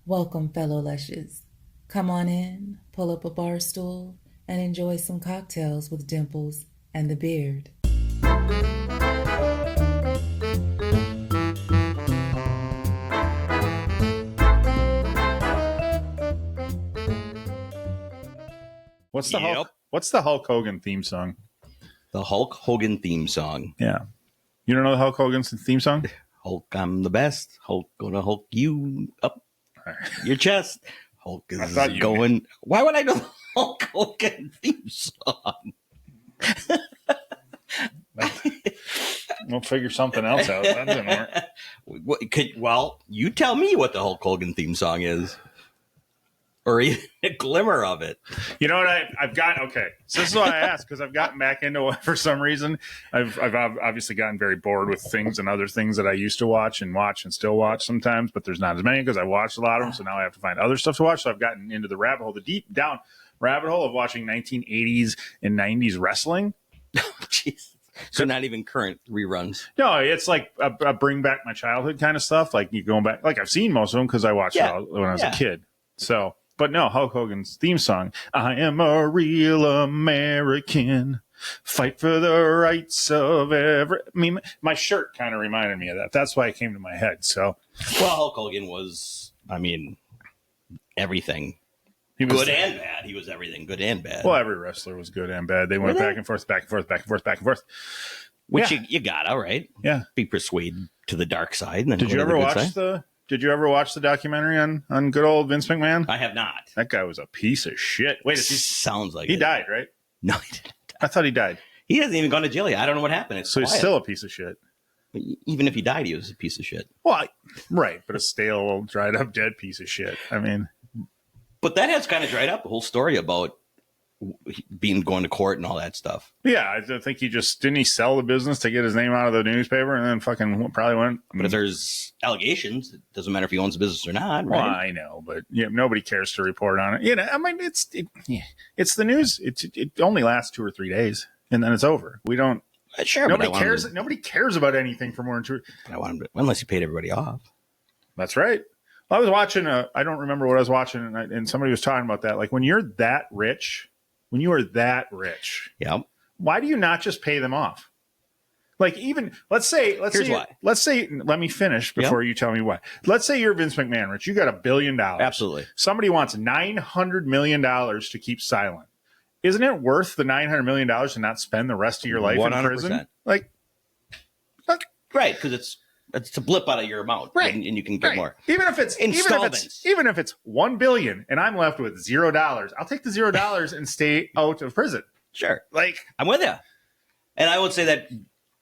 Welcome, fellow lushes. Come on in, pull up a bar stool, and enjoy some cocktails with Dimples and the Beard. What's the Hulk? What's the Hulk Hogan theme song? The Hulk Hogan theme song. Yeah, you don't know the Hulk Hogan's theme song? Hulk, I'm the best. Hulk, gonna Hulk you up your chest. Hulk is going. Why would I know the Hulk Hogan theme song? We'll figure something else out. That doesn't work. Well, you tell me what the Hulk Hogan theme song is. Or even a glimmer of it. You know what I've got? Okay, so this is why I asked, because I've gotten back into it for some reason. I've obviously gotten very bored with things and other things that I used to watch and still watch sometimes, but there's not as many because I watched a lot of them. So now I have to find other stuff to watch. So I've gotten into the rabbit hole, the deep down rabbit hole of watching 1980s and 90s wrestling. Jeez. So not even current reruns. No, it's like a bring back my childhood kind of stuff. Like you going back, like I've seen most of them because I watched it all when I was a kid. So. But no, Hulk Hogan's theme song, I am a real American, fight for the rights of every... I mean, my shirt kind of reminded me of that. That's why it came to my head, so... Well, Hulk Hogan was, everything. He was good and bad. He was everything, good and bad. Well, every wrestler was good and bad. They went back and forth, back and forth, back and forth, back and forth. Which you gotta, right? Yeah. Be persuaded to the dark side. And then Did you ever watch the documentary on good old Vince McMahon? I have not. That guy was a piece of shit. Wait, sounds like he died, right? No, he didn't. I thought he died. He hasn't even gone to jail yet. I don't know what happened. So he's still a piece of shit. But even if he died, he was a piece of shit. Well, right, but a stale, dried up, dead piece of shit. I mean, but that has kind of dried up. The whole story about going to court and all that stuff. Yeah, I think didn't he sell the business to get his name out of the newspaper and then fucking probably went. But if there's allegations, it doesn't matter if he owns the business or not, right? Well, I know, but nobody cares to report on it. I mean, it's the news. It only lasts 2 or 3 days and then it's over. We don't. Sure, nobody cares. Nobody cares about anything for more than 2. I want him to, unless you paid everybody off. That's right. Well, I was watching. I don't remember what I was watching, and somebody was talking about that. Like when you're that rich. When you are that rich, why do you not just pay them off? Like even let's say, let me finish before you tell me why. Let's say you're Vince McMahon, Rich. You got $1 billion. Absolutely. Somebody wants $900 million to keep silent. Isn't it worth the $900 million to not spend the rest of your life 100%. In prison? Like, right? Because it's a blip out of your amount, right? And you can get more. Even if it's $1 billion and I'm left with $0, I'll take the $0 and stay out of prison. Sure, like I'm with you. And I would say that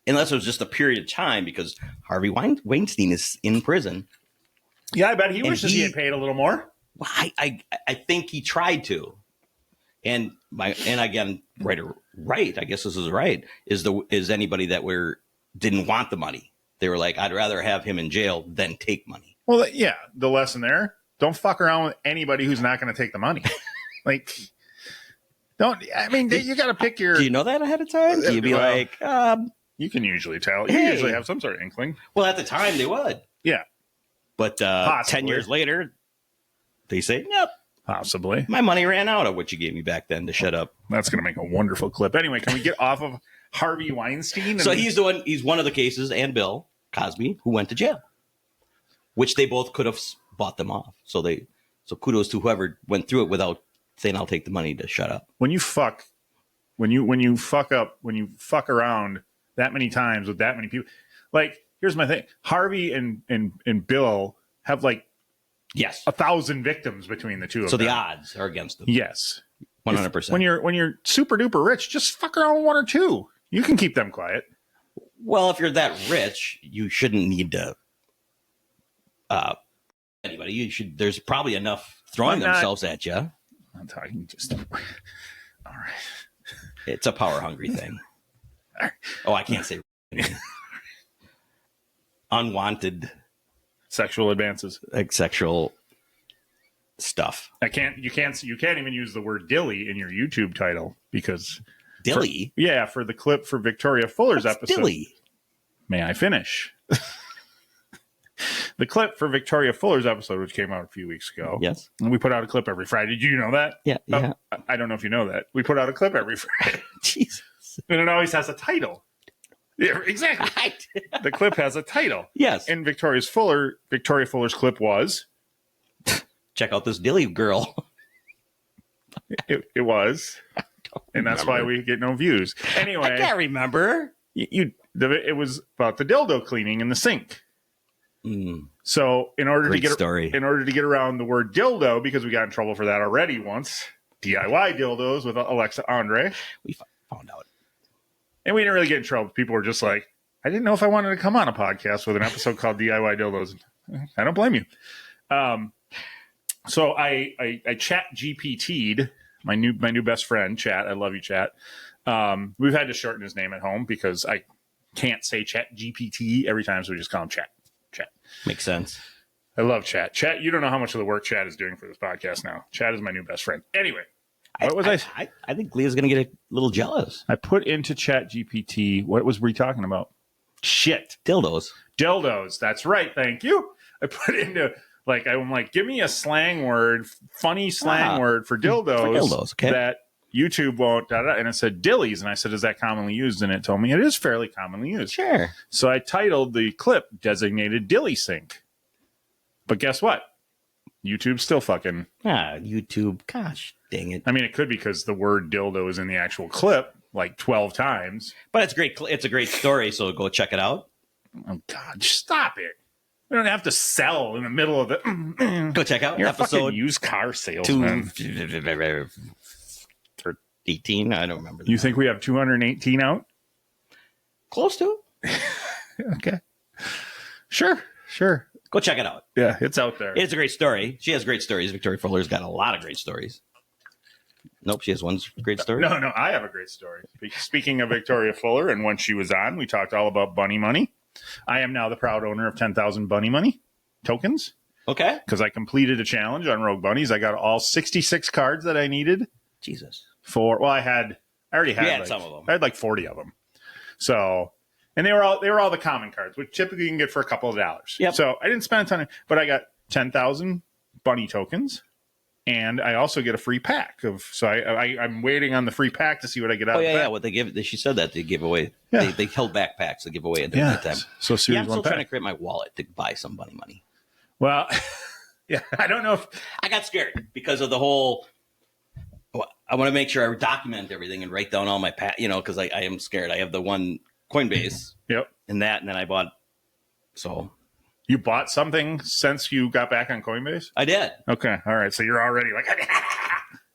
unless it was just a period of time, because Harvey Weinstein is in prison. Yeah, I bet he wishes he had paid a little more. Well, I think he tried to. And again, right. I guess this is right. Is anybody that didn't want the money? They were like, I'd rather have him in jail than take money. Well, yeah, the lesson there, don't fuck around with anybody who's not going to take the money. Like, you got to pick your... Do you know that ahead of time? Do you be you can usually tell. You usually have some sort of inkling. Well, at the time, they would. Yeah. But 10 years later, they say, nope. Possibly. My money ran out of what you gave me back then to shut up. That's going to make a wonderful clip. Anyway, can we get off of Harvey Weinstein? So he's one of the cases, and Bill Cosby, who went to jail, which they both could have bought them off. So kudos to whoever went through it without saying, I'll take the money to shut up. When you fuck around that many times with that many people, like, here's my thing. Harvey and Bill have 1,000 victims between the two of them. So the odds are against them. Yes. 100%. When you're super duper rich, just fuck around with 1 or 2. You can keep them quiet. Well, if you're that rich, you shouldn't need to anybody. There's probably enough throwing themselves at you. I'm talking just all right. It's a power hungry thing. Oh, I can't say unwanted sexual advances, like sexual stuff. You can't even use the word dilly in your YouTube title because dilly. For the clip for Victoria Fuller's episode. Dilly. May I finish? The clip for Victoria Fuller's episode, which came out a few weeks ago. Yes. And we put out a clip every Friday. Did you know that? Yeah. Yeah. I don't know if you know that. We put out a clip every Friday. Jesus. And it always has a title. Yeah, exactly. The clip has a title. Yes. And Victoria Fuller's clip was... Check out this Dilly girl. It was. And that's why we get no views. Anyway. I can't remember. It was about the dildo cleaning in the sink. So in order to get around the word dildo, because we got in trouble for that already once, DIY dildos with Alexa Andre. We found out. And we didn't really get in trouble. People were just like, I didn't know if I wanted to come on a podcast with an episode called DIY dildos. I don't blame you. So I ChatGPT'd my new best friend, Chat. I love you, Chat. We've had to shorten his name at home because I can't say ChatGPT every time, so we just call him Chat. Chat. Makes sense. I love Chat. Chat, you don't know how much of the work Chat is doing for this podcast now. Chat is my new best friend. Anyway, I think Leah's going to get a little jealous. I put into ChatGPT, what was we talking about? Shit. Dildos. That's right. Thank you. I put into... I'm like, give me a slang word, funny slang word for dildos, okay. that YouTube won't, and it said dillies. And I said, is that commonly used? And it told me it is fairly commonly used. Sure. So I titled the clip Designated Dilly Sink. But guess what? YouTube's still fucking... YouTube. Gosh, dang it. I mean, it could be because the word dildo is in the actual clip like 12 times. But it's great. It's a great story, so go check it out. Oh, God, stop it. We don't have to sell in the middle of the... Go check out You're episode a fucking used car salesman. 18. I don't remember. You think we have 218 out? Close to it. Okay. Sure. Go check it out. Yeah, it's out there. It's a great story. She has great stories. Victoria Fuller's got a lot of great stories. Nope, she has one great story. No, I have a great story. Speaking of Victoria Fuller, and when she was on, we talked all about bunny money. I am now the proud owner of 10,000 bunny money tokens. Okay. Because I completed a challenge on Rogue Bunnies. I got all 66 cards that I needed. Jesus. I already had some of them. I had like 40 of them. So, and they were all the common cards, which typically you can get for a couple of dollars. Yep. So I didn't spend a ton but I got 10,000 bunny tokens. And I also get a free pack I'm waiting on the free pack to see what I get out of it. Yeah. What they give, she said that they give away. Yeah. They held back packs to give away at the time. So I'm still trying to create my wallet to buy some bunny money. Well, yeah, I don't know if I got scared because of the whole. I want to make sure I document everything and write down all my because I am scared. I have the one Coinbase. Yep. And then I bought. So. You bought something since you got back on Coinbase? I did. Okay. All right. So you're already like,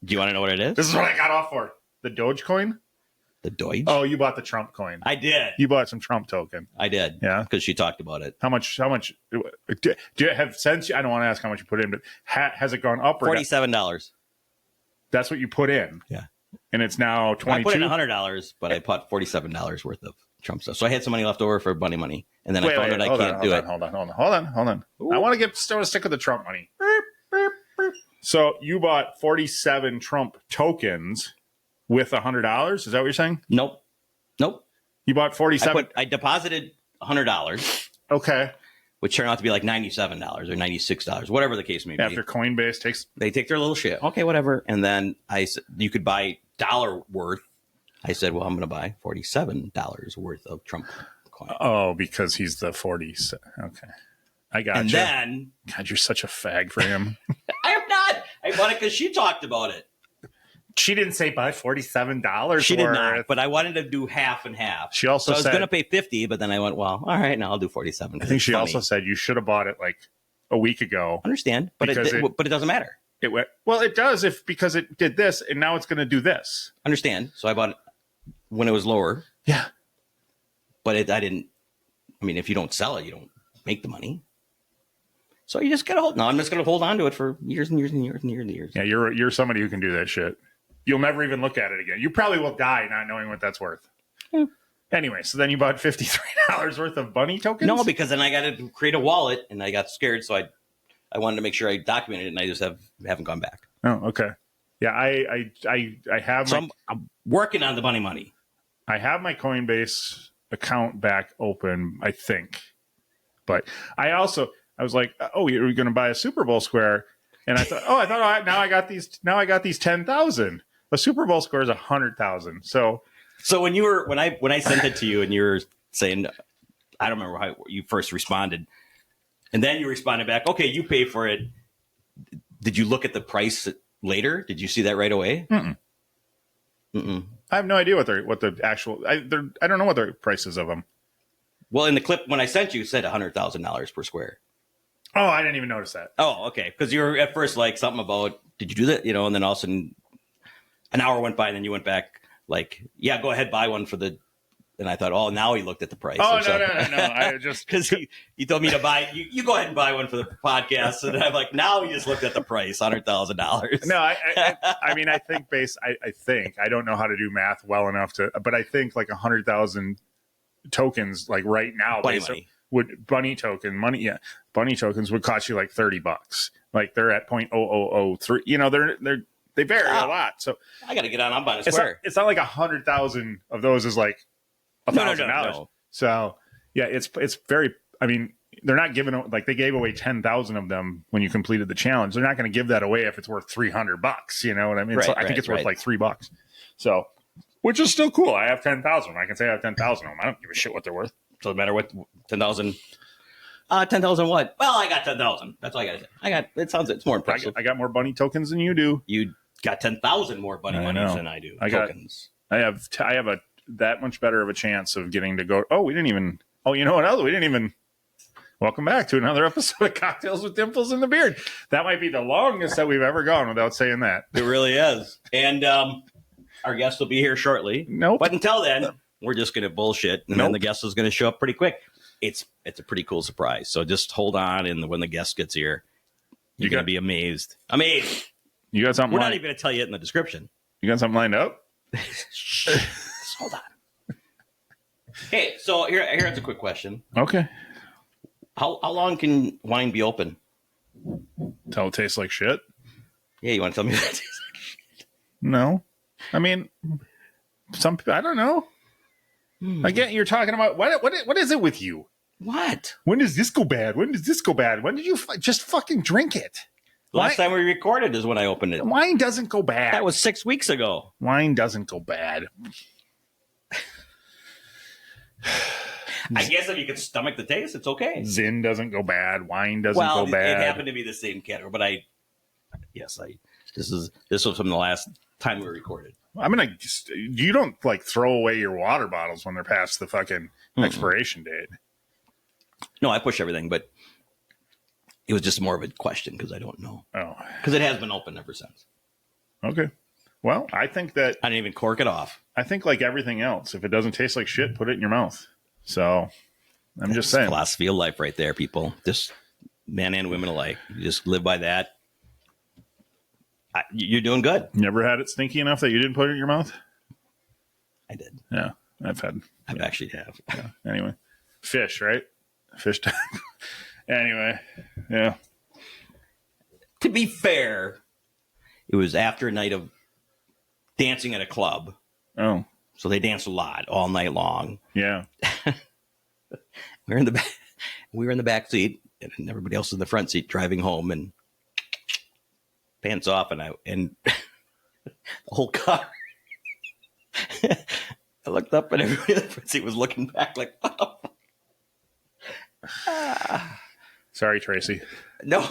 do you want to know what it is? This is what I got off for. The Dogecoin? The Doge? Oh, you bought the Trump coin. I did. You bought some Trump token. I did. Yeah. Because she talked about it. How much do you have since? I don't want to ask how much you put in, but has it gone up or $47? That's what you put in. Yeah. And it's now 22. I put in $100, but I put $47 worth of Trump stuff. So I had some money left over for bunny money. And then I found out I can't do it. Hold on. Ooh. I want to stick with the Trump money. So you bought 47 Trump tokens with $100. Is that what you're saying? Nope. You bought 47. I deposited $100. Okay. Which turned out to be like $97 or $96, whatever the case may be. After Coinbase they take their little shit. Okay, whatever. And then I said you could buy dollar worth. I said, well, I'm going to buy $47 worth of Trump coin. Oh, because he's the 40. Okay. I got you. And then... God, you're such a fag for him. I am not. I bought it because she talked about it. She didn't say buy $47 She did not, but I wanted to do half and half. She also said... I was said... going to pay 50, but then I went, well, all right, now I'll do 47. I think she also said you should have bought it like a week ago. Understand, but it doesn't matter. It went... Well, it does because it did this, and now it's going to do this. Understand. So I bought it when it was lower. Yeah. But I didn't... I mean, if you don't sell it, you don't make the money. So you just got to hold... No, I'm just going to hold on to it for years and years and years and years and years. Yeah, you're somebody who can do that shit. You'll never even look at it again. You probably will die not knowing what that's worth. Yeah. Anyway, so then you bought $53 worth of bunny tokens? No, because then I got to create a wallet, and I got scared, so I wanted to make sure I documented it, and I just haven't gone back. Oh, okay. Yeah, I have. So I'm working on the bunny money. I have my Coinbase account back open, I think, but I also I was like, oh, you're going to buy a Super Bowl square. And I thought, now I got these 10,000. A Super Bowl square is 100,000. So when I sent it to you and you were saying, I don't remember how you first responded, and then you responded back, okay, you pay for it. Did you look at the price later? Did you see that right away? Mm-mm. I have no idea what the actual. I don't know what the prices of them. Well, in the clip when I sent you, it said $100,000 per square. Oh, I didn't even notice that. Oh, okay. Because you were at first like something about, did you do that? You know, and then all of a sudden an hour went by and then you went back like, yeah, go ahead, buy one for the. And I thought, oh, now he looked at the price. Oh, no. I just. Because he told me to buy, you go ahead and buy one for the podcast. And I'm like, now he just looked at the price, $100,000. No, I mean, I think I don't know how to do math well enough but I think like 100,000 tokens, like right now, bunny tokens would cost you like $30. Like they're at 0.0003. You know, they vary a lot. So I got to get on. I'm buying a square. It's not like 100,000 of those is like $1,000. No. So yeah, it's very. I mean, they're not giving like they gave away 10,000 of them when you completed the challenge. They're not going to give that away if it's worth $300. You know what I mean? I think it's worth like $3. So, which is still cool. I have 10,000. I can say I have 10,000 of them. I don't give a shit what they're worth. Doesn't matter what 10,000. 10,000 what? Well, I got 10,000. That's all I got to say. It's more impressive. I got more bunny tokens than you do. You got 10,000 more bunny monies than I do. Tokens. I have that much better of a chance of getting to go. Oh, you know what else? We didn't even. Welcome back to another episode of Cocktails with Dimples and the Beard. That might be the longest that we've ever gone without saying that. It really is. And our guest will be here shortly. Nope. But until then, we're just going to bullshit. And then the guest is going to show up pretty quick. It's a pretty cool surprise. So just hold on. And when the guest gets here, you're going to be amazed. Amazed. You got something? We're not even going to tell you it in the description. You got something lined up? Shh. Just hold on. Hey, so here's a quick question. Okay. How long can wine be open? Till it tastes like shit? Yeah, you want to tell me that tastes like shit? No. I mean, some people, I don't know. Again, you're talking about, what is it with you? What? When does this go bad? When does this go bad? When did you just fucking drink it? Last time we recorded is when I opened it. Wine doesn't go bad. That was 6 weeks ago. Wine doesn't go bad. I guess if you can stomach the taste, it's okay. Zin doesn't go bad. Wine doesn't go bad. It happened to be the same category, but this was from the last time we recorded. You don't like throw away your water bottles when they're past the fucking expiration date. No, I push everything, but it was just more of a question because I don't know. Oh, because it has been open ever since. Okay. Well, I think that I didn't even cork it off. I think like everything else, if it doesn't taste like shit, put it in your mouth. So I'm just saying. Philosophy of life right there, people. Just men and women alike. You just live by that. You're doing good. You never had it stinky enough that you didn't put it in your mouth? I did. Yeah, I actually have. Yeah. Anyway, fish, right? Fish time. Anyway, yeah. To be fair, it was after a night of dancing at a club. Oh. So they danced a lot all night long. Yeah. We were in the back seat, and everybody else was in the front seat driving home, and pants off, and the whole car. I looked up, and everybody in the front seat was looking back like, oh. Sorry, Tracy. No.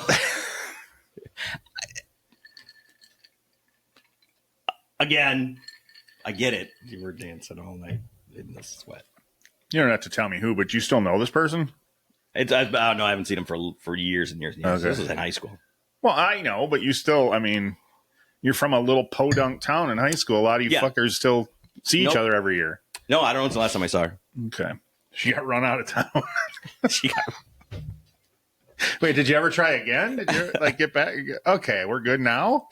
Again, I get it. You were dancing all night in the sweat. You don't have to tell me who, but you still know this person? I don't know. I haven't seen him for years and years and years. Okay. This was in high school. Well, I know, but you still, I mean, you're from a little podunk town in high school. A lot of you fuckers still see each other every year. No, I don't know when's the last time I saw her. Okay. She got run out of town. Wait, did you ever try again? Did you get back? Okay, we're good now?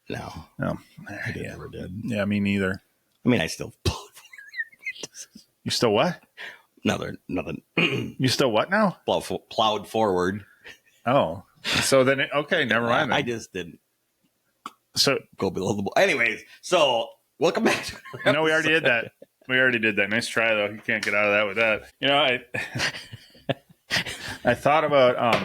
No. Oh, I never did. Yeah, me neither. I mean, I still You still what? Nothing. You still what now? Plowed forward. Oh. So then, okay, never mind. I just didn't so go below the ball. Anyways, so welcome back to No, we already did that. Nice try, though. You can't get out of that with that. You know, I thought about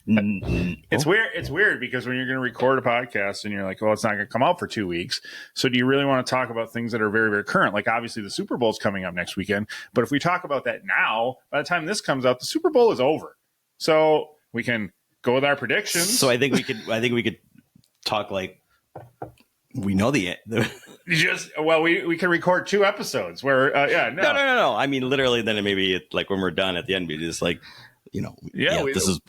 it's Oh. weird. It's weird because when you're going to record a podcast and you're like, well, it's not going to come out for 2 weeks. So do you really want to talk about things that are very, very current? Like obviously the Super Bowl's coming up next weekend. But if we talk about that now, by the time this comes out, the Super Bowl is over. So we can go with our predictions. So I think we could talk like we know the we can record 2 episodes where no. I mean, literally, then maybe like when we're done at the end, we just like, this is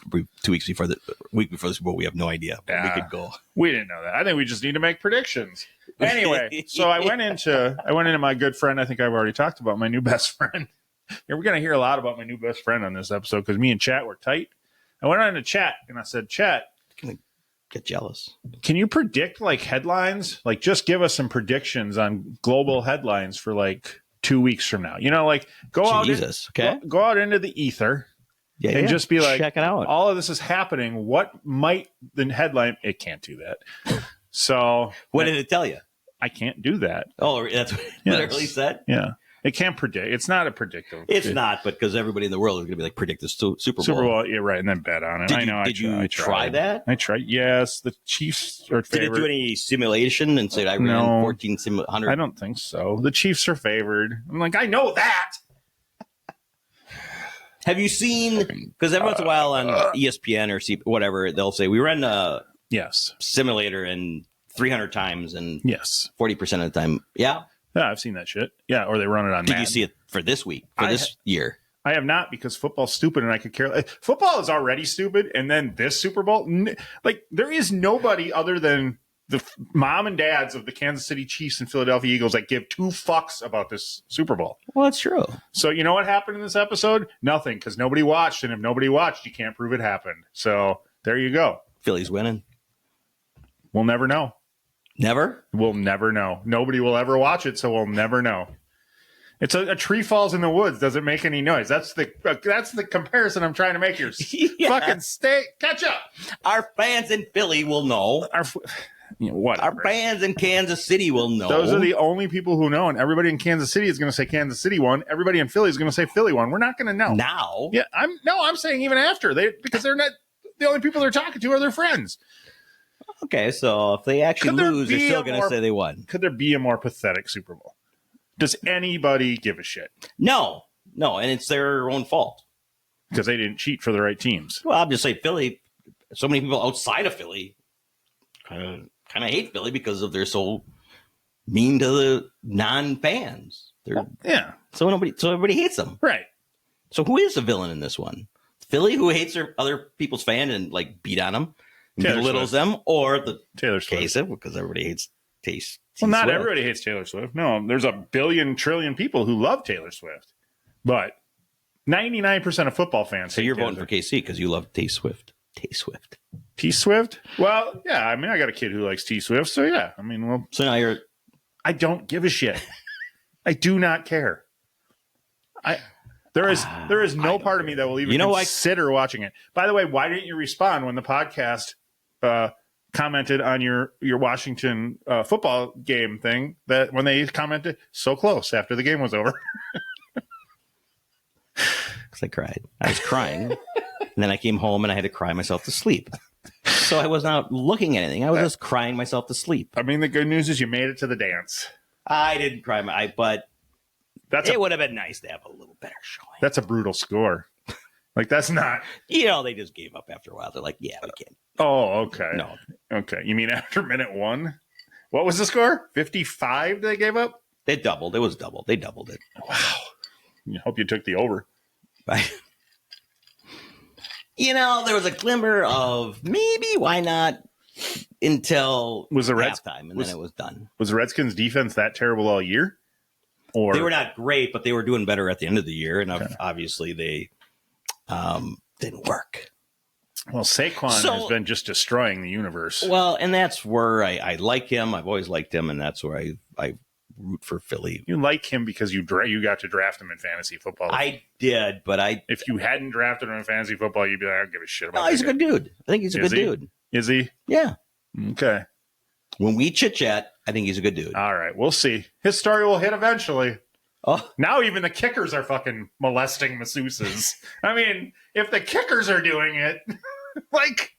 2 weeks before the week before the Super Bowl. We have no idea. But we could go. We didn't know that. I think we just need to make predictions. Anyway, so I went into my good friend. I think I've already talked about my new best friend. We're going to hear a lot about my new best friend on this episode because me and Chat were tight. I went on to Chat and I said, Chat, Get jealous. can you predict like headlines? Like just give us some predictions on global headlines for like 2 weeks from now. Like go out into the ether and just be like, check it out. All of this is happening. What might the headline? It can't do that. So what did it tell you? I can't do that. Oh, that's what it literally said? Yeah. It can't predict. It's not a predictive. It's not, but because everybody in the world is going to be like, predict the Super Bowl. Super Bowl, yeah, right, and then bet on it. Did you try that? I tried. Yes, the Chiefs are favored. Did it do any simulation and say I ran 1,400? I don't think so. The Chiefs are favored. I'm like, I know that. Have you seen? Because every once in a while on ESPN or whatever, they'll say we ran a simulator and 300 times and 40% of the time. Yeah. Yeah, I've seen that shit. Yeah, or they run it on. Did you see it for this week? For this year? I have not because football's stupid, and I could care. Football is already stupid, and then this Super Bowl, like there is nobody other than the mom and dads of the Kansas City Chiefs and Philadelphia Eagles that give 2 fucks about this Super Bowl. Well, that's true. So you know what happened in this episode? Nothing, because nobody watched, and if nobody watched, you can't prove it happened. So there you go. Philly's winning. We'll never know. Never? We'll never know. Nobody will ever watch it, so we'll never know. It's a tree falls in the woods. Doesn't make any noise. That's the comparison I'm trying to make here. Fucking catch up. Our fans in Philly will know. Whatever. Our fans in Kansas City will know. Those are the only people who know, and everybody in Kansas City is going to say Kansas City won. Everybody in Philly is going to say Philly won. We're not going to know now. Yeah, I'm saying even after because they're not the only people they're talking to are their friends. Okay, so if they actually lose, they're still going to say they won. Could there be a more pathetic Super Bowl? Does anybody give a shit? No, and it's their own fault. Because they didn't cheat for the right teams. Well, I'll just say Philly, so many people outside of Philly kind of hate Philly because they're so mean to the non-fans. So everybody hates them. Right. So who is the villain in this one? Philly, who hates their other people's fan and like beat on them? Belittles them, or the Taylor Swift, because everybody hates Taste. Well, not everybody hates Taylor Swift. No, there's a billion trillion people who love Taylor Swift, but 99% of football fans. So you're voting for KC because you love T Swift. T Swift. Well, yeah. I mean, I got a kid who likes T Swift, so yeah. I mean, well. So now I don't give a shit. I do not care. There is no part of me that will even consider watching it. By the way, why didn't you respond when the podcast commented on your Washington football game thing, that when they commented so close after the game was over? Because I cried. I was crying. And then I came home and I had to cry myself to sleep. So I was not looking at anything. I was just crying myself to sleep. I mean, the good news is you made it to the dance. I didn't cry, but it would have been nice to have a little better showing. That's a brutal score. Like, that's not... they just gave up after a while. They're like, yeah, we can't. Oh, okay. No. Okay. You mean after minute 1? What was the score? 55 they gave up? They doubled. It was double. They doubled it. Wow. I hope you took the over. Right. There was a glimmer of maybe why not until halftime, and then it was done. Was the Redskins' defense that terrible all year? Or they were not great, but they were doing better at the end of the year, and obviously they didn't work. Well, Saquon has been just destroying the universe. Well, and that's where I like him. I've always liked him, and that's where I root for Philly. You like him because you got to draft him in fantasy football. I did, but if you hadn't drafted him in fantasy football, you'd be like, I don't give a shit about him. No, he's a good dude. I think he's a good dude. Is he? Yeah. Okay. When we chit-chat, I think he's a good dude. All right. We'll see. His story will hit eventually. Oh, Now even the kickers are fucking molesting masseuses. I mean, if the kickers are doing it, like,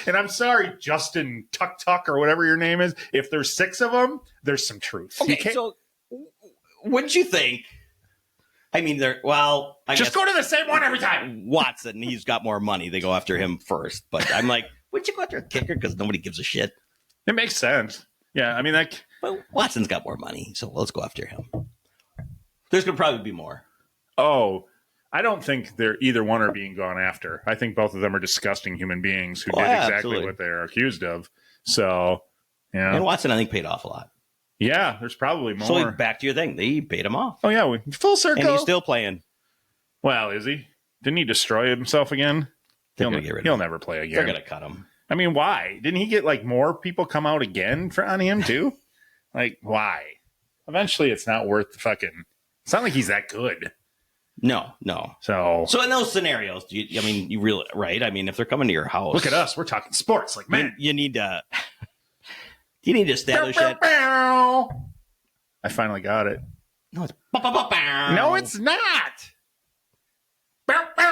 and I'm sorry, Justin Tuck or whatever your name is, if there's 6 of them, there's some truth. okay. So, wouldn't you think? I mean, I just guess go to the same one every time. Watson, he's got more money. They go after him first. But I'm like, wouldn't you go after a kicker because nobody gives a shit? It makes sense. Yeah, I mean, like, But Watson's got more money, so let's go after him. There's going to probably be more. oh, I don't think they're either one are being gone after. I think both of them are disgusting human beings who did exactly absolutely. what they're accused of. So, yeah. And Watson, I think, paid off a lot. Yeah, there's probably more. So back to your thing. They paid him off. Oh, yeah, full circle. And he's still playing. Well, is he? Didn't he destroy himself again? They're gonna get rid of He'll him. never play again. They're going to cut him. I mean, why? Didn't he get like more people come out again on him too? Like, why? Eventually, it's not worth the fucking. It's not like he's that good. No. So So in those scenarios, you really, right? I mean, if they're coming to your house. look at us. We're talking sports, like man. You need to. You need to establish it. I finally got it. No, it's No, it's not.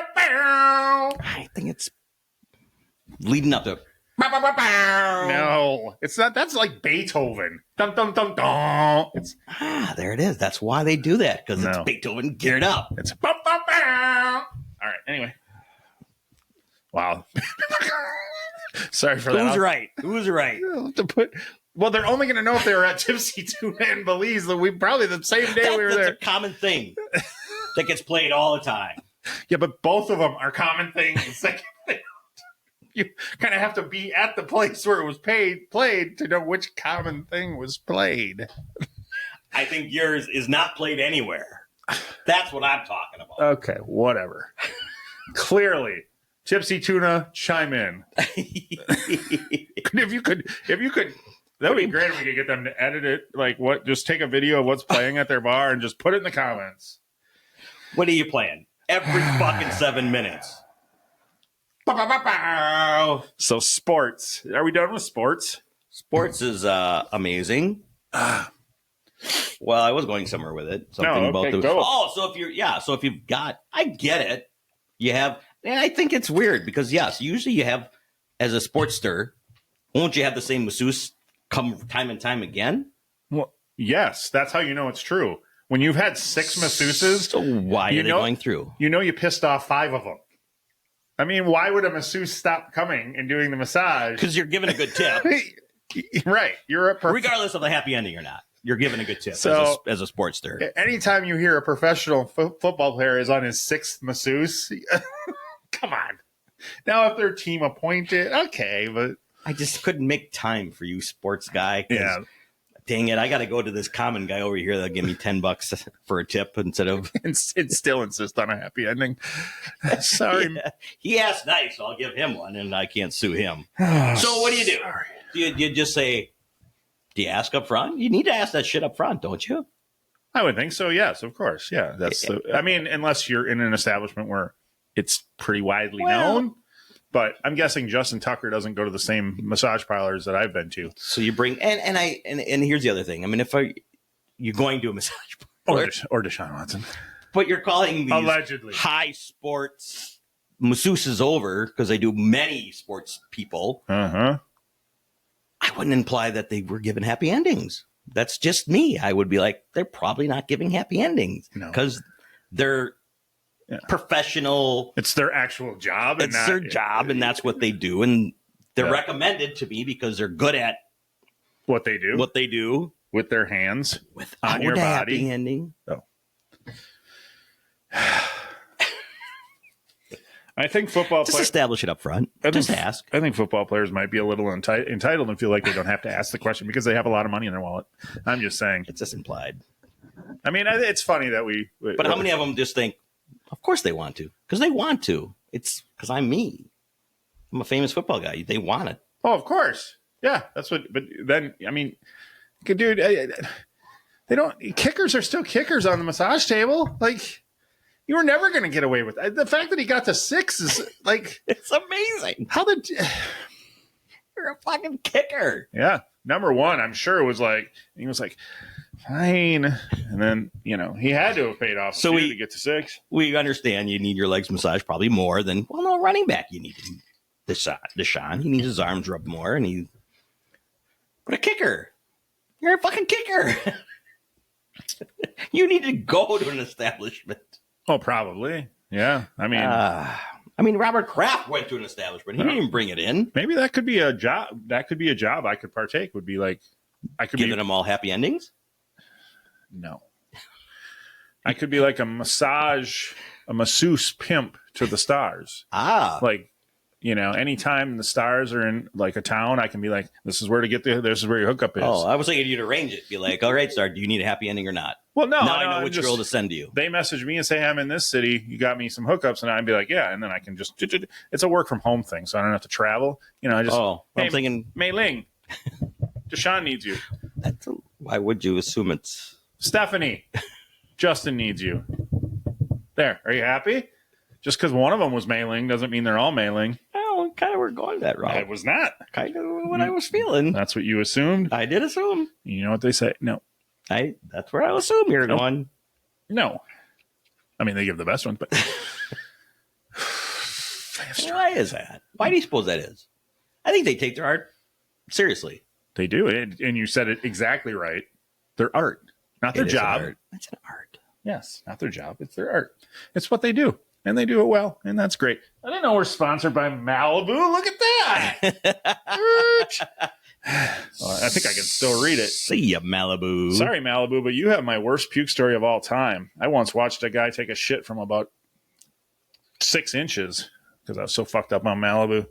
I think it's leading up to. No, it's not. That's like Beethoven. Dun, dun, dun, dun. It's There it is. That's why they do that, because it's No. Beethoven geared up. it's. All right. Anyway. Wow. Sorry for that. Who's right? Who's right? To put. Well, they're only going to know if they were at Tipsy Tuna in Belize. That we probably the same day we were That's there. a common thing that gets played all the time. Yeah, but both of them are common things. You kind of have to be at the place where it was played to know which common thing was played. I think yours is not played anywhere. That's what I'm talking about. Okay, whatever. Clearly, Tipsy Tuna, chime in. If you could, that would be great if we could get them to edit it. Like, what? Just take a video of what's playing at their bar and just put it in the comments. What are you playing? Every fucking 7 minutes. So sports. Are we done with sports? Sports is amazing. Well, I was going somewhere with it. Something about the. go. Oh, so if you've got, I get it. You have, and I think it's weird because yes, usually you have, as a sportster, won't you have the same masseuse come time and time again? Well, yes, that's how you know it's true. When you've had 6 masseuses, So why are they going through? you know you pissed off 5 of them. I mean, why would a masseuse stop coming and doing the massage? Because you're giving a good tip, Right. You're a regardless of the happy ending or not. You're giving a good tip So- as a sportster. Anytime you hear a professional football player is on his 6th masseuse, come on. Now, if they're team appointed, okay, but I just couldn't make time for you, sports guy. 'Cause yeah, dang it, I got to go to this common guy over here that'll give me $10 for a tip instead of. and still insist on a happy ending. Sorry. Yeah. He asked nice, so I'll give him one, and I can't sue him. So what do you do? Sorry. Do you just say? Do you ask up front? You need to ask that shit up front, don't you? I would think so. Yes, of course. Yeah, I mean, unless you're in an establishment where it's pretty widely known. But I'm guessing Justin Tucker doesn't go to the same massage parlors that I've been to. So you bring and here's the other thing. I mean, if you're going to a massage parlor, Or Deshaun Watson. but you're calling these Allegedly. high sports masseuses over because they do many sports people. Uh-huh. I wouldn't imply that they were given happy endings. That's just me. I would be like, they're probably not giving happy endings No. because they're professional. It's their actual job. It's their job, and that's what they do. And they're recommended to be because they're good at what they do. what they do With their hands. without On your a body. happy ending. Oh. I think football Just players. establish it up front. Just ask. I think football players might be a little entitled and feel like they don't have to ask the question because they have a lot of money in their wallet. I'm just saying. It's just implied. I mean, it's funny that we. But how many of them just think, of course they want to? Because they want to. It's because I'm me. I'm a famous football guy. They want it. Oh, of course. Yeah, that's what. But then, I mean, dude, they don't. Kickers are still kickers on the massage table. Like, you were never going to get away with it. The fact that he got to 6 is like, It's amazing. how did? You're a fucking kicker. Yeah, number one, I'm sure it was like he was like, fine. And then, he had to have paid off So to get to 6. We understand you need your legs massaged probably more than, well, no, running back, you need Deshaun. He needs his arms rubbed more. But a kicker. You're a fucking kicker. You need to go to an establishment. Oh, probably. Yeah. I mean, Robert Kraft went to an establishment. He didn't even bring it in. maybe that could be a job. That could be a job I could partake. Would be like, I could Giving them all happy endings. No. I could be like a masseuse pimp to the stars. Like, anytime the stars are in like a town, I can be like, this is where this is where your hookup is. Oh, I was thinking you'd arrange it. Be like, all right, star, do you need a happy ending or not? Well, no. Now I know which girl to send to you. They message me and say, I'm in this city. You got me some hookups. And I'd be like, yeah. And then I can just, it's a work from home thing. So I don't have to travel. I just, I'm thinking, Mei Ling, Deshaun needs you. Why would you assume it's Stephanie, Justin needs you. There. Are you happy? Just because one of them was Mei Ling doesn't mean they're all Mei Ling. Oh, kind of we're going that route. I was not. Kind of what I was feeling. That's what you assumed. I did assume. You know what they say? No. That's where I assume you're going. No. I mean, they give the best ones, but why is that? Why do you suppose that is? I think they take their art seriously. They do. And you said it exactly right. Their art, not their job. It's an art. Yes, not their job. It's their art. It's what they do. And they do it well. And that's great. I didn't know we're sponsored by Malibu. Look at that. I think I can still read it. See ya, Malibu. Sorry, Malibu, but you have my worst puke story of all time. I once watched a guy take a shit from about 6 inches because I was so fucked up on Malibu.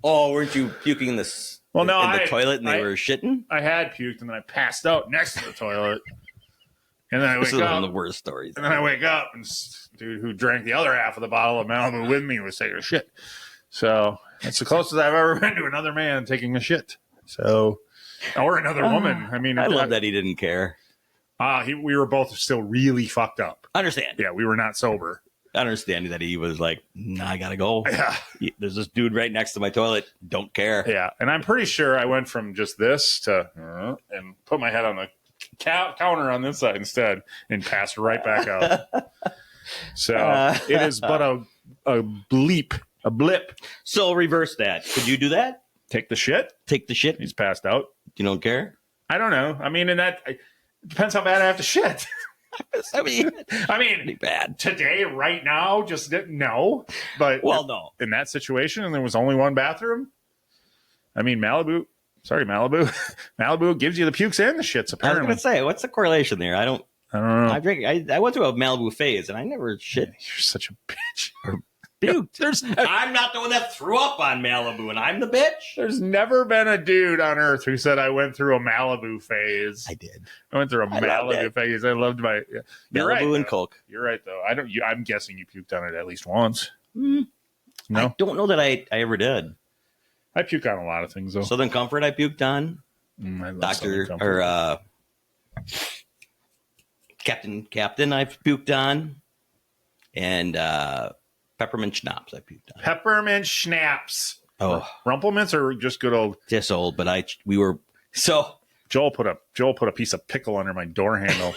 Oh, weren't you puking in the toilet and they were shitting? I had puked and then I passed out next to the toilet. And then I wake up. This is one of the worst stories. And then I wake up and dude who drank the other half of the bottle of Malibu with me was taking a shit. So that's the closest I've ever been to another man taking a shit. So, or another woman. I mean, I love that he didn't care. We were both still really fucked up. Understand? Yeah, we were not sober. Understanding that he was like, nah, I gotta go. Yeah. There's this dude right next to my toilet. Don't care. Yeah, and I'm pretty sure I went from just this to and put my head on the counter on this side instead and passed right back out. So it is but a blip. So reverse that. Could you do that? Take the shit? Take the shit? He's passed out. You don't care? I don't know. I mean, it depends how bad I have to shit. I mean, pretty bad. Today, right now, just no. But no. In that situation, and there was only one bathroom. I mean, Malibu. Sorry, Malibu. Malibu gives you the pukes and the shits. Apparently, I was gonna say, what's the correlation there? I don't know. I went through a Malibu phase, and I never shit. You're such a bitch. Puked. I'm not the one that threw up on Malibu, and I'm the bitch. There's never been a dude on earth who said I went through a Malibu phase. I did. I went through a Malibu phase. I loved my Malibu right, and Coke. You're right, though. I'm guessing you puked on it at least once. No, I don't know that I ever did. I puke on a lot of things, though. Southern Comfort, I puked on. Doctor or Captain, I've puked on, and peppermint schnapps, I puked on. Peppermint schnapps. Oh, Rumplemints are just good old. Just old, but we were so. Joel put a piece of pickle under my door handle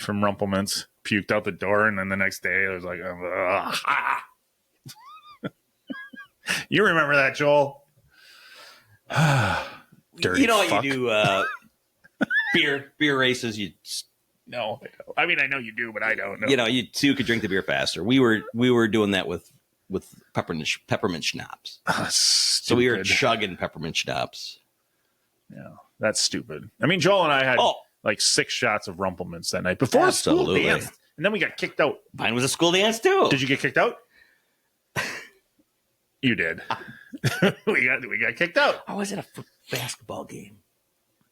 from Rumplemints. Puked out the door, and then the next day I was like, you remember that, Joel? Dirty. You know fuck. what you do? Beer races. No, I mean I know you do, but I don't know. You know, you two could drink the beer faster. We were doing that with peppermint schnapps. So we were chugging peppermint schnapps. Yeah, that's stupid. I mean, Joel and I had like 6 shots of Rumplemints that night before school dance, and then we got kicked out. Mine was a school dance too. Did you get kicked out? You did. we got kicked out. I was at a basketball game.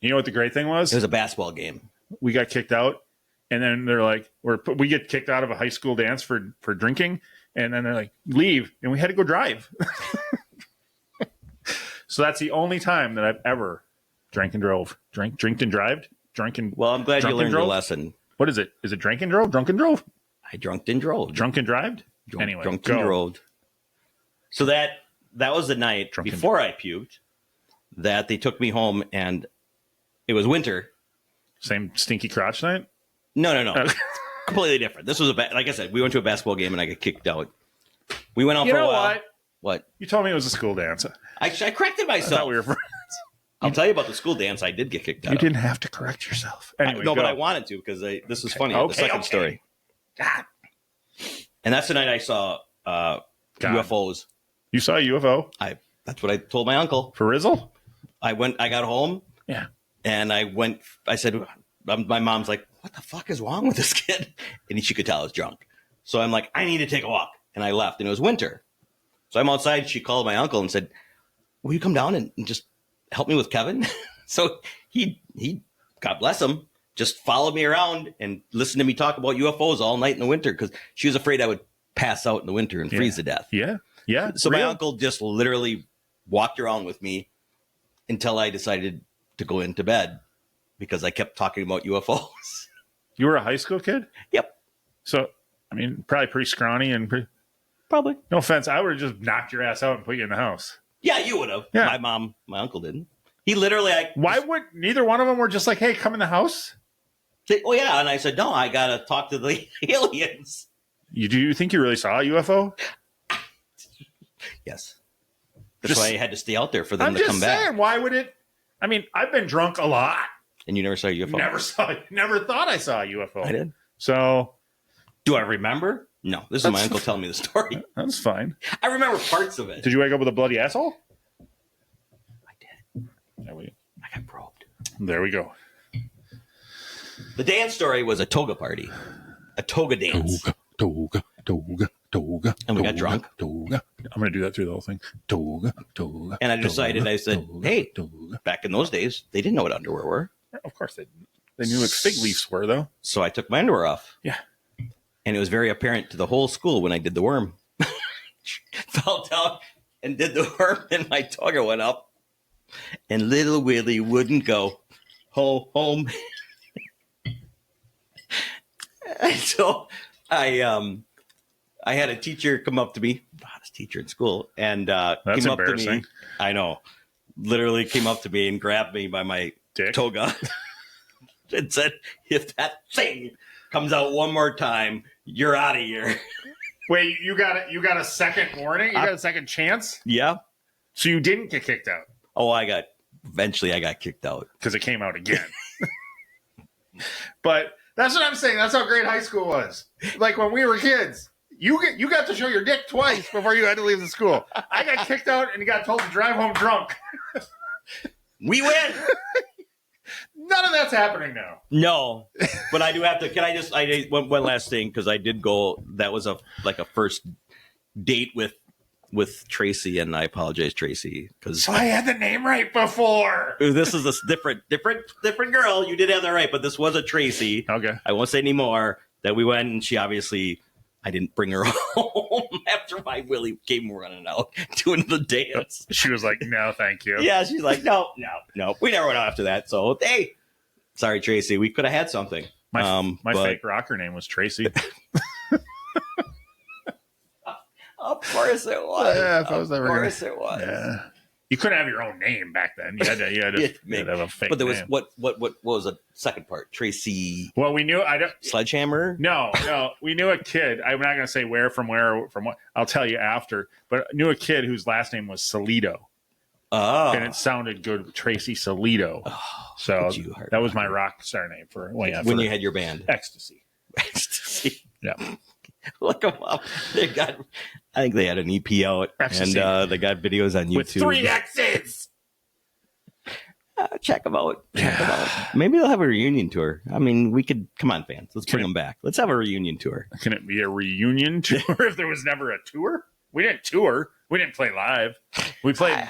You know what the great thing was? It was a basketball game. We got kicked out, and then they're like, we get kicked out of a high school dance for drinking, and then they're like, leave, and we had to go drive. So that's the only time that I've ever drank and drove. Drinked and drived? Well, I'm glad you learned your lesson. What is it? Is it drank and drove? Drunk and drove? I drunked and drove. Drunk and drived? Anyway, drunk and drove. So that was the night before I puked that they took me home, and it was winter, Same stinky crotch night? No. Completely different. This was like I said, we went to a basketball game and I got kicked out. We went out You for a know while. what? What? You told me it was a school dance. I corrected I myself. thought we were friends. I'll tell you about the school dance. I did get kicked out. You didn't have to correct yourself. Anyway, no, go. but I wanted to because this was funny. Okay, the second story. God. And that's the night I saw UFOs. You saw a UFO? That's what I told my uncle. For Rizzle? I got home. Yeah. And I said, my mom's like, what the fuck is wrong with this kid? And she could tell I was drunk. So I'm like, I need to take a walk. And I left and it was winter. So I'm outside. She called my uncle and said, will you come down and just help me with Kevin? So he, God bless him, just followed me around and listened to me talk about UFOs all night in the winter because she was afraid I would pass out in the winter and freeze to death. Yeah. Yeah. So my uncle just literally walked around with me until I decided to go into bed because I kept talking about UFOs. You were a high school kid? Yep. So, I mean, probably pretty scrawny and Probably. no offense. I would have just knocked your ass out and put you in the house. Yeah, you would have. Yeah. My uncle didn't. He literally. Why would neither one of them were just like, hey, come in the house? Oh, yeah. And I said, no, I got to talk to the aliens. Do you think you really saw a UFO? Yes. That's why I had to stay out there for them to come I'm just back. saying, why would it? I mean, I've been drunk a lot. And you never saw a UFO? Never thought I saw a UFO. I did. So. Do I remember? No. This is my uncle telling me the story. That's fine. I remember parts of it. Did you wake up with a bloody asshole? I did. I got probed. There we go. The dance story was a toga party. A toga dance. Toga. And we got drunk. Toga. I'm going to do that through the whole thing. Toga. And I decided, I said, hey, back in those days, they didn't know what underwear were. Of course they didn't. They knew what fig leaves were, though. So I took my underwear off. Yeah. And it was very apparent to the whole school when I did the worm. Fell down and did the worm, and my toga went up. And little Willie wouldn't go home. So I had a teacher come up to me, the hottest teacher in school, and That's came up to embarrassing. me. I know. Literally came up to me and grabbed me by my Dick. toga and said, if that thing comes out one more time, you're out of here. Wait, you got a second warning? You got a second chance? Yeah. So you didn't get kicked out? Oh, eventually I got kicked out. Because it came out again. But that's what I'm saying. That's how great high school was. Like when we were kids, you got to show your dick twice before you had to leave the school. I got kicked out and got told to drive home drunk. We win. None of that's happening now. No, but I do have to. Can I just? One last thing because I did go. That was a first date with Tracy, and I apologize, Tracy, because So I had the name right before. this is a different girl. You did have that right, but this was a Tracy. Okay. I won't say any more. That we went, and she obviously. I didn't bring her home after my Willie came running out doing the dance. She was like, no, thank you. Yeah, she's like, no. We never went out after that. So, hey, sorry, Tracy. We could have had something. My but fake rocker name was Tracy. Of course it was. Yeah, if I was ever of course it was. Yeah. You couldn't have your own name back then. You had to have a fake But there was name. what was the second part? Tracy Well, we knew. I don't. Sledgehammer. No. We knew a kid. I'm not going to say where, from what. I'll tell you after. But I knew a kid whose last name was Salido. Oh, And it sounded good. Tracy Salido. So that was my rock star name for when you had your band. Ecstasy. Ecstasy. Yeah. Look them up. I think they had an EP out, Ecstasy. and they got videos on YouTube. With 3 X's. Check them out. Maybe they'll have a reunion tour. I mean, we could. Come on, fans. Let's bring them back. Let's have a reunion tour. Can it be a reunion tour if there was never a tour? We didn't tour. We didn't play live. We played.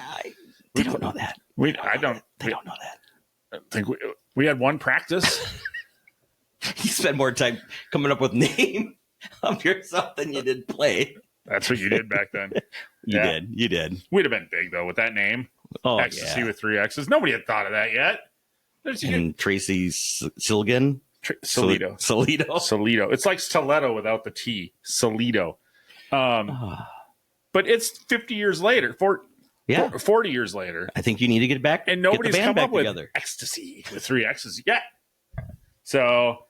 They don't know that. They don't know that. I think we had one practice. You spend more time coming up with name of yourself than you did play. That's what you did back then. You did. We'd have been big though with that name. Oh, Ecstasy yeah. with 3 X's. Nobody had thought of that yet. And Tracy Silgan. Salido. Salido. It's like stiletto without the T. Salido. But it's 50 years later. 40 years later. I think you need to get back. And nobody's get the band come back up with together. Ecstasy with 3 X's. Yeah. So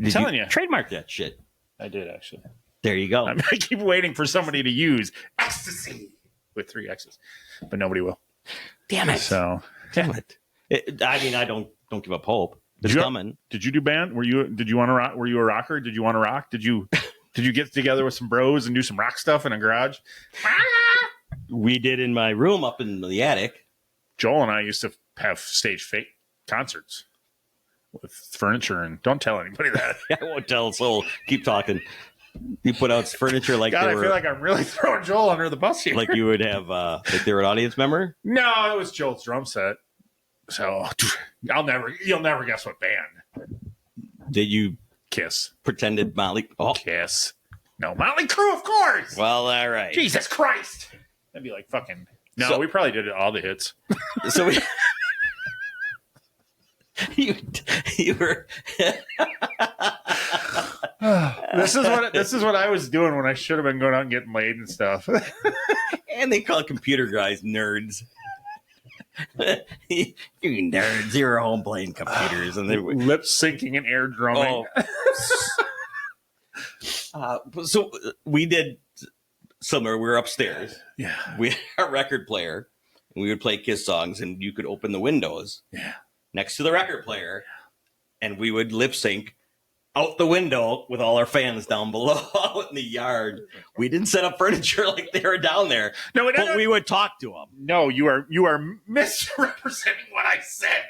I'm telling you, trademark that shit. I did actually. There you go. I keep waiting for somebody to use Ecstasy with 3 X's, but nobody will. Damn it. So Damn it. I mean, I don't give up hope. It's coming. Did you do band? Did you want to rock? Were you a rocker? Did you want to rock? Did you get together with some bros and do some rock stuff in a garage? We did in my room up in the attic. Joel and I used to have stage fake concerts with furniture, and don't tell anybody that. I won't tell, so keep talking. You put out furniture like God, I feel like I'm really throwing Joel under the bus here. Like you would have, like they were an audience member? No, it was Joel's drum set. So you'll never guess what band. Did you Kiss? pretended Motley? Oh, Kiss. No, Motley Crue, of course. well, all right. Jesus Christ. That'd be like fucking. No, we probably did all the hits. So we. You were. This is what I was doing when I should have been going out and getting laid and stuff. And they call computer guys nerds. You nerds, you're home playing computers, and they Lip syncing and air drumming. So we did similar. We were upstairs. Yeah. We had a record player, and we would play Kiss songs, and you could open the windows next to the record player, and we would lip sync out the window with all our fans down below out in the yard. We didn't set up furniture like they were down there. No, but we would talk to them. No, you are misrepresenting what I said.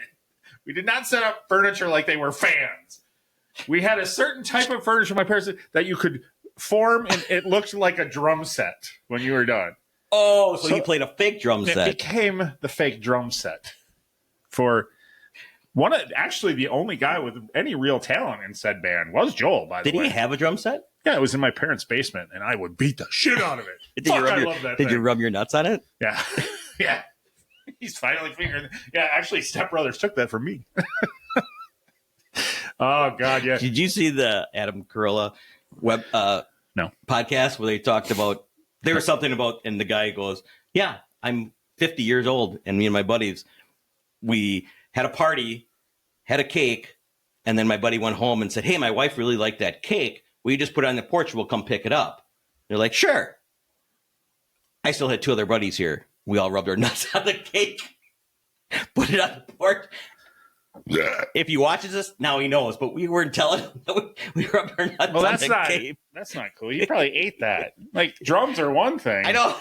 We did not set up furniture like they were fans. We had a certain type of furniture, my parents said, that you could form, and it looked like a drum set when you were done. Oh, so you played a fake drum set. It became the fake drum set for actually the only guy with any real talent in said band was Joel, by the way. Did he have a drum set? Yeah, it was in my parents' basement, and I would beat the shit out of it. Did you rub your nuts on it? Yeah. Yeah. He's finally figured. Yeah, actually, Step Brothers took that from me. Oh, God, yeah. Did you see the Adam Carolla web podcast where they talked about, there was something about, and the guy goes, yeah, I'm 50 years old, and me and my buddies, we had a party, had a cake, and then my buddy went home and said, hey, my wife really liked that cake. Will you just put it on the porch? We'll come pick it up. They're like, sure. I still had 2 other buddies here. We all rubbed our nuts on the cake, put it on the porch. Yeah. If he watches this, now he knows, but we weren't telling him that we rubbed our nuts on the cake. That's not cool. You probably ate that. Like, drums are one thing. I know.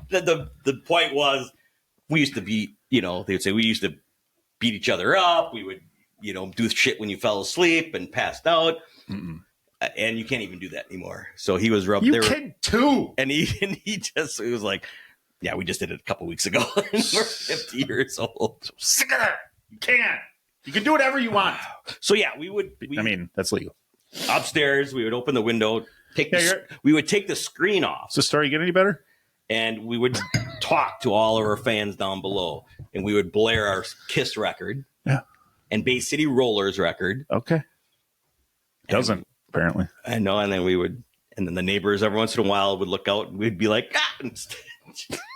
The point was, we used to be, they would say we used to beat each other up. We would, do shit when you fell asleep and passed out. Mm-mm. And you can't even do that anymore. So he was rubbed. You can too. And he was like, yeah, we just did it a couple weeks ago. And we're 50 years old. So sick of that. You can. You can do whatever you want. So yeah, that's legal. Upstairs, we would open the window, we would take the screen off. Does the story get any better? And we would talk to all of our fans down below. And we would blare our Kiss record. Yeah. And Bay City Rollers record. Okay. Doesn't, apparently. I know. And then the neighbors every once in a while would look out and we'd be like, and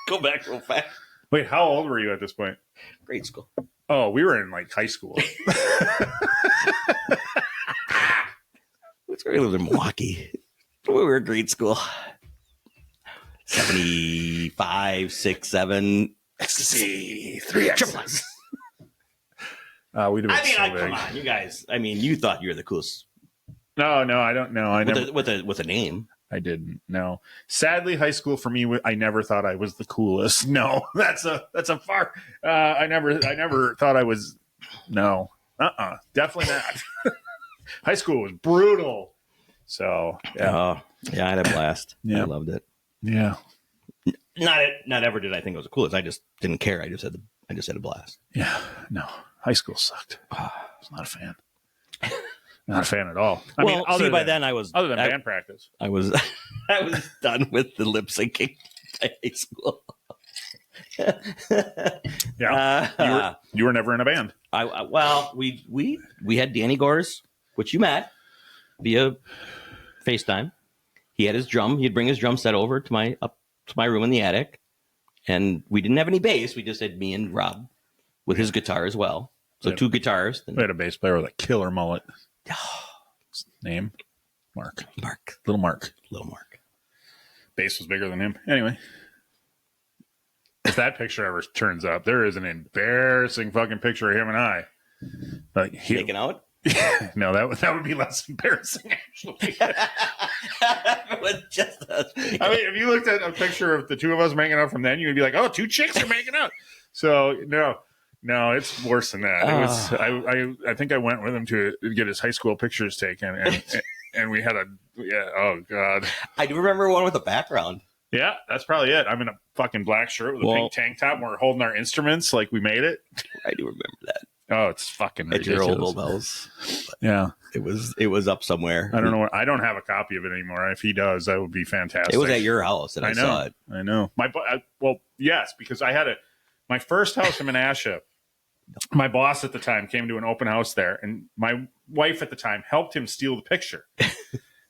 go back real fast. Wait, how old were you at this point? Grade school. Oh, we were in like high school. We lived in Milwaukee. We were in grade school. 75, 6, 7. Ecstasy. 3 X's. We'd have been come on, you guys. You thought you were the coolest. No, I don't know. With a name. I didn't. No. Sadly, high school for me, I never thought I was the coolest. No, that's a far. I never thought I was. No. Definitely not. High school was brutal. So yeah. Yeah, I had a blast. Yeah. I loved it. Yeah. Not ever did I think it was the coolest. I just didn't care. I just had a blast. Yeah. No. High school sucked. I was not a fan. Not a fan at all. By then I was other than band practice. I was done with the lip syncing at high school. Yeah, you were never in a band. We had Danny Gores, which you met via FaceTime. He had his drum. He'd bring his drum set over to my room in the attic, and we didn't have any bass. We just had me and Rob with his guitar as well. So 2 guitars. We had a bass player with a killer mullet. His name? Mark. Little Mark. Bass was bigger than him. Anyway. If that picture ever turns up, there is an embarrassing fucking picture of him and I. Like Making out? No, that would be less embarrassing, actually. Just us. I mean, if you looked at a picture of the two of us making out from then, you'd be like, "Oh, 2 chicks are making out." So no, it's worse than that. It was. I think I went with him to get his high school pictures taken, and we had oh god. I do remember one with a background. Yeah, that's probably it. I'm in a fucking black shirt with a pink tank top, and we're holding our instruments like we made it. I do remember that. Oh, it's fucking at ridiculous. your old house. Yeah, it was up somewhere. I don't know. I don't have a copy of it anymore. If he does, that would be fantastic. It was at your house, and I saw it. I know. Well, yes, because I had my first house in Menasha. My boss at the time came to an open house there, and my wife at the time helped him steal the picture.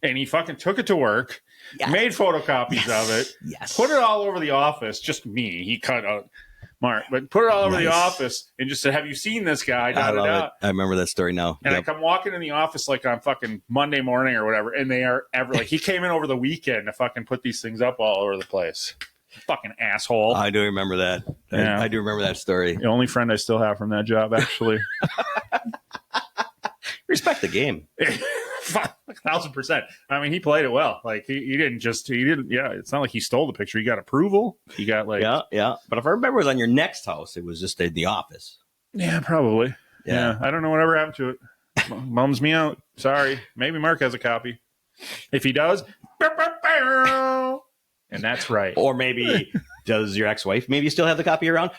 And he fucking took it to work, made photocopies of it, put it all over the office. Just me. He cut out Mark, but put it all over the office and just said, "Have you seen this guy?" I love it. I remember that story now. And I come walking in the office like on fucking Monday morning or whatever, and they are like, he came in over the weekend to fucking put these things up all over the place. Fucking asshole. I do remember that. Yeah. I do remember that story. The only friend I still have from that job, actually. Respect the game. 1,000%. I mean, he played it well. Like he didn't. Yeah, it's not like he stole the picture. He got approval. He got like yeah. But if I remember, it was on your next house. It was just in the office. Yeah, probably. Yeah. I don't know whatever happened to it. Bums me out. Sorry. Maybe Mark has a copy. If he does, and that's right. Or maybe does your ex-wife maybe still have the copy around?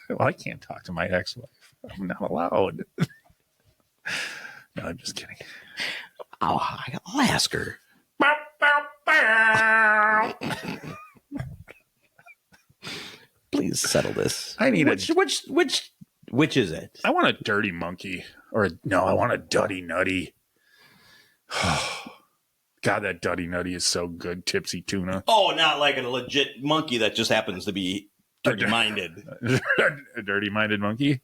Well, I can't talk to my ex-wife. I'm not allowed. No, I'm just kidding. I'll ask her. Please settle this. I need which is it? I want a dirty monkey, I want a duddy nutty. God, that duddy nutty is so good. Tipsy tuna. Oh, not like a legit monkey that just happens to be dirty-minded. A dirty-minded monkey?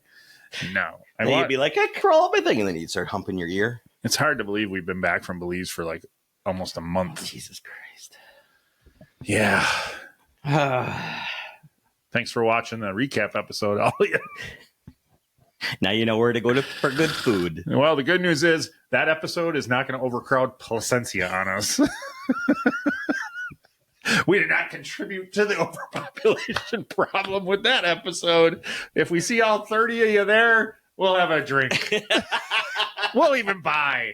No. You'd be like, I crawl up my thing, and then you'd start humping your ear. It's hard to believe we've been back from Belize for like almost a month. Oh, Jesus Christ. Yeah. Thanks for watching the recap episode, all of you. Now you know where to go for good food. Well, the good news is that episode is not going to overcrowd Placencia on us. We did not contribute to the overpopulation problem with that episode. If we see all 30 of you there, we'll have a drink. We'll even buy.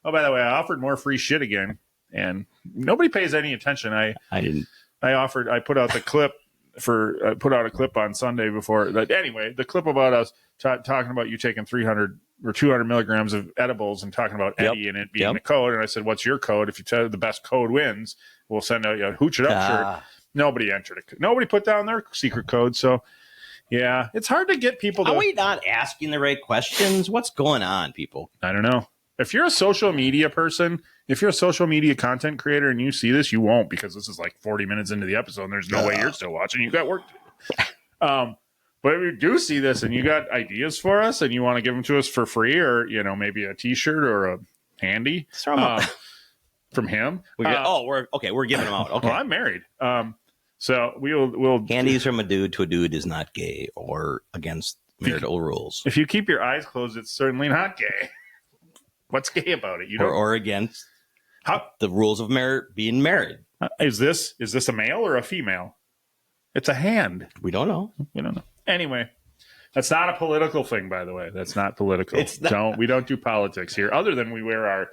Oh, by the way, I offered more free shit again, and nobody pays any attention. I didn't. I put out the clip put out a clip on Sunday before. Anyway, the clip about us talking about you taking 300 or 200 milligrams of edibles and talking about Eddie and it being the code. And I said, "What's your code? If you tell the best code wins, we'll send out a Hooch It Up shirt." Nobody entered it. Nobody put down their secret code. So, yeah, it's hard to get people to. Are we not asking the right questions? What's going on, people? I don't know. If you're a social media person, if you're a social media content creator and you see this, you won't, because this is like 40 minutes into the episode and there's no way you're still watching. You got work to do. But if you do see this and you got ideas for us and you want to give them to us for free, or, maybe a t-shirt or a handy from him. We're giving them out. Okay. Well, I'm married. So we'll handies from a dude to a dude is not gay or against marital rules. If you keep your eyes closed, it's certainly not gay. What's gay about it? Or against the rules of being married. Is this a male or a female? It's a hand. We don't know. Anyway, that's not a political thing, by the way. That's not political. It's not. We don't do politics here, other than we wear our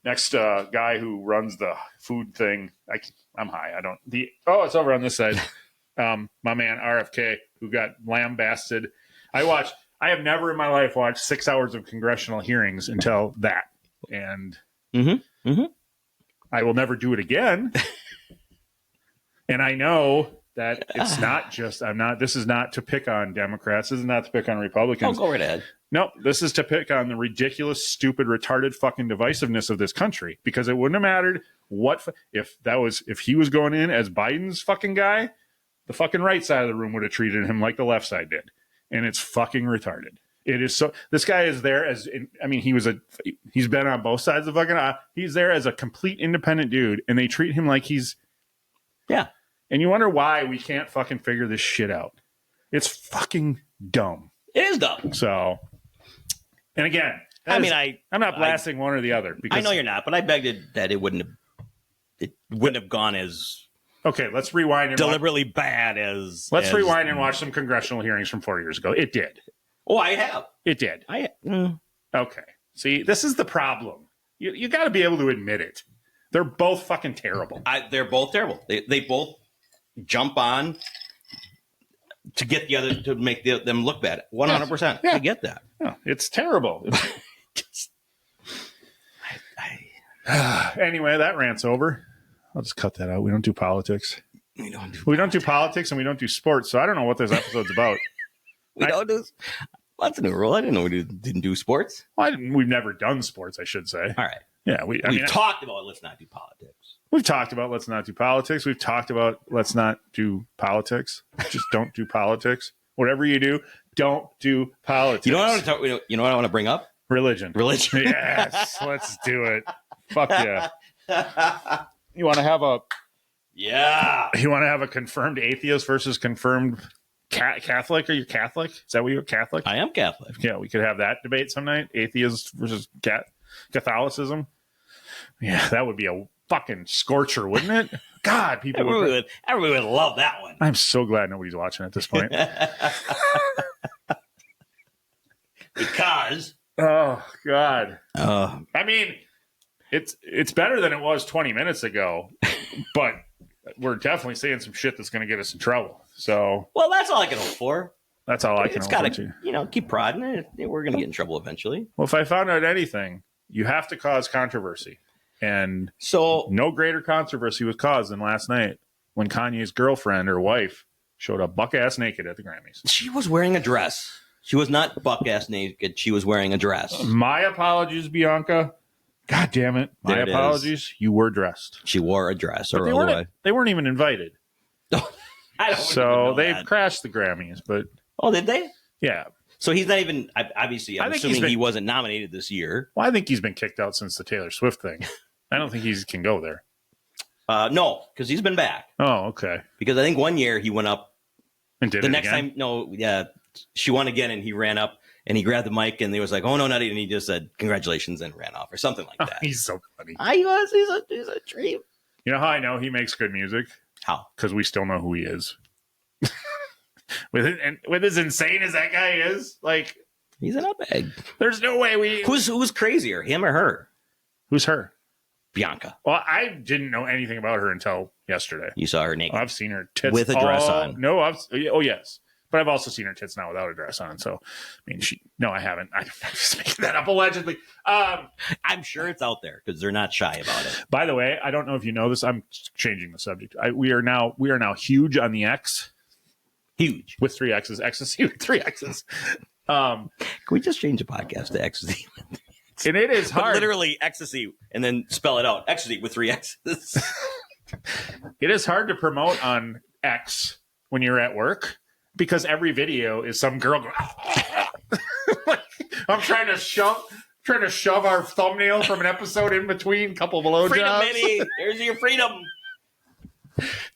next guy who runs the food thing. I'm high. It's over on this side. My man RFK, who got lambasted. I have never in my life watched 6 hours of congressional hearings until that. And I will never do it again. And I know that it's not just, this is not to pick on Democrats. This is not to pick on Republicans. Oh, go right ahead. No, this is to pick on the ridiculous, stupid, retarded fucking divisiveness of this country, because it wouldn't have mattered if he was going in as Biden's fucking guy, the fucking right side of the room would have treated him like the left side did. and it's fucking retarded. It is so. This guy is there as. I mean, he's been on both sides of the fucking. He's there as a complete independent dude, and they treat him like he's. Yeah. And you wonder why we can't fucking figure this shit out. It's fucking dumb. It is dumb. So, and again, I'm not blasting one or the other. Because I know you're not, but I begged that it wouldn't have gone as. Okay, let's rewind and deliberately bad as. Let's rewind and watch some congressional hearings from 4 years ago. It did. Oh, I have. It did. Okay. See, this is the problem. You got to be able to admit it. They're both fucking terrible. They're both terrible. They both jump on to get the other to make them look bad. 100%. Yeah. I get that. Yeah, it's terrible. Anyway, that rant's over. I'll just cut that out. We don't do politics. We don't do politics and we don't do sports. So I don't know what this episode's about. Don't do. That's a new rule. I didn't know we didn't do sports. Well, we've never done sports, I should say. All right. Yeah, we've talked about let's not do politics. We've talked about let's not do politics. We've talked about let's not do politics. Just don't do politics. Whatever you do, don't do politics. You know what I want to talk? You know what I want to bring up? Religion. Yes, let's do it. Fuck yeah. You want to have a You want to have a confirmed atheist versus confirmed Catholic? Are you Catholic? Is that what you're Catholic? I am Catholic. Yeah, we could have that debate some night. Atheist versus Catholicism. Yeah, that would be a fucking scorcher, wouldn't it? God, everybody would love that one. I'm so glad nobody's watching at this point. Because oh God. I mean, it's better than it was 20 minutes ago, but we're definitely saying some shit that's going to get us in trouble. So, well, that's all I can hope for. That's all I can hope for. Keep prodding it. We're going to get in trouble eventually. Well, if I found out anything, you have to cause controversy. And so no greater controversy was caused than last night when Kanye's girlfriend or wife showed up buck-ass naked at the Grammys. She was wearing a dress. She was not buck-ass naked. She was wearing a dress. My apologies, Bianca. God damn it. My apologies. You were dressed. She wore a dress. But they weren't even invited. I don't so they've crashed the Grammys. But oh, did they? Yeah. So he's not even, obviously, I'm assuming he wasn't nominated this year. Well, I think he's been kicked out since the Taylor Swift thing. I don't think he can go there. No, because he's been back. Oh, okay. Because I think one year he went up. And did the it next again? time, no, yeah. She won again and he ran up and he grabbed the mic and they was like, oh, no, not even. And he just said, congratulations, and ran off or something like that. He's so funny. He's a dream. You know how I know he makes good music? How? Because we still know who he is. with as insane as that guy is, like, he's an nutbag. There's no way we. Who's crazier, him or her? Who's her? Bianca. Well, I didn't know anything about her until yesterday. You saw her naked. I've seen her tits with a dress on. No, oh yes, but I've also seen her tits now without a dress on. So, I mean, no, I haven't. I'm just making that up allegedly. I'm sure it's out there because they're not shy about it. By the way, I don't know if you know this. I'm changing the subject. We are now huge on the X. Huge with 3 X's. Ecstasy with 3 X's. Can we just change the podcast to Ecstasy? And it is hard. But literally Ecstasy and then spell it out. Ecstasy with 3 X's. It is hard to promote on X when you're at work because every video is some girl going, I'm trying to shove our thumbnail from an episode in between a couple of blowjobs. Freedom, baby. There's your freedom.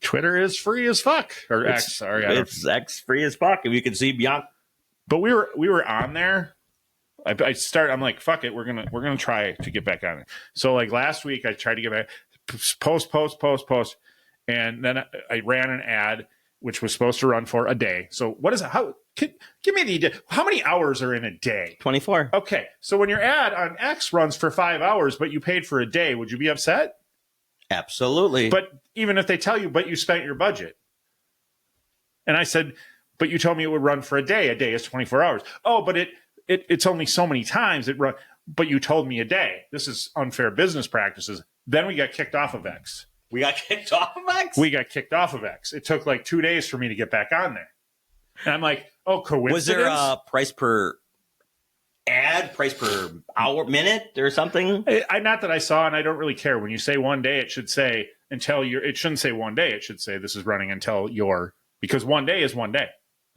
Twitter is free as fuck. Or X, sorry. It's X free as fuck. And you can see Bianca. But we were on there. I'm like, fuck it, we're gonna try to get back on it. So like last week I tried to get back, post, and then I ran an ad which was supposed to run for a day. So what is it? Give me the how many hours are in a day? 24. Okay, so when your ad on X runs for 5 hours, but you paid for a day, would you be upset? Absolutely. But even if they tell you, but you spent your budget, and I said, but you told me it would run for a day. A day is 24 hours. Oh, but it's only so many times it run. But you told me a day. This is unfair business practices. Then we got kicked off of X. We got kicked off of X? We got kicked off of X. It took like 2 days for me to get back on there. And I'm like, oh, coincidence? Was there a price per ad, price per hour, minute or something? Not that I saw, and I don't really care. When you say 1 day, it should say it shouldn't say 1 day. It should say this is running until because 1 day is 1 day.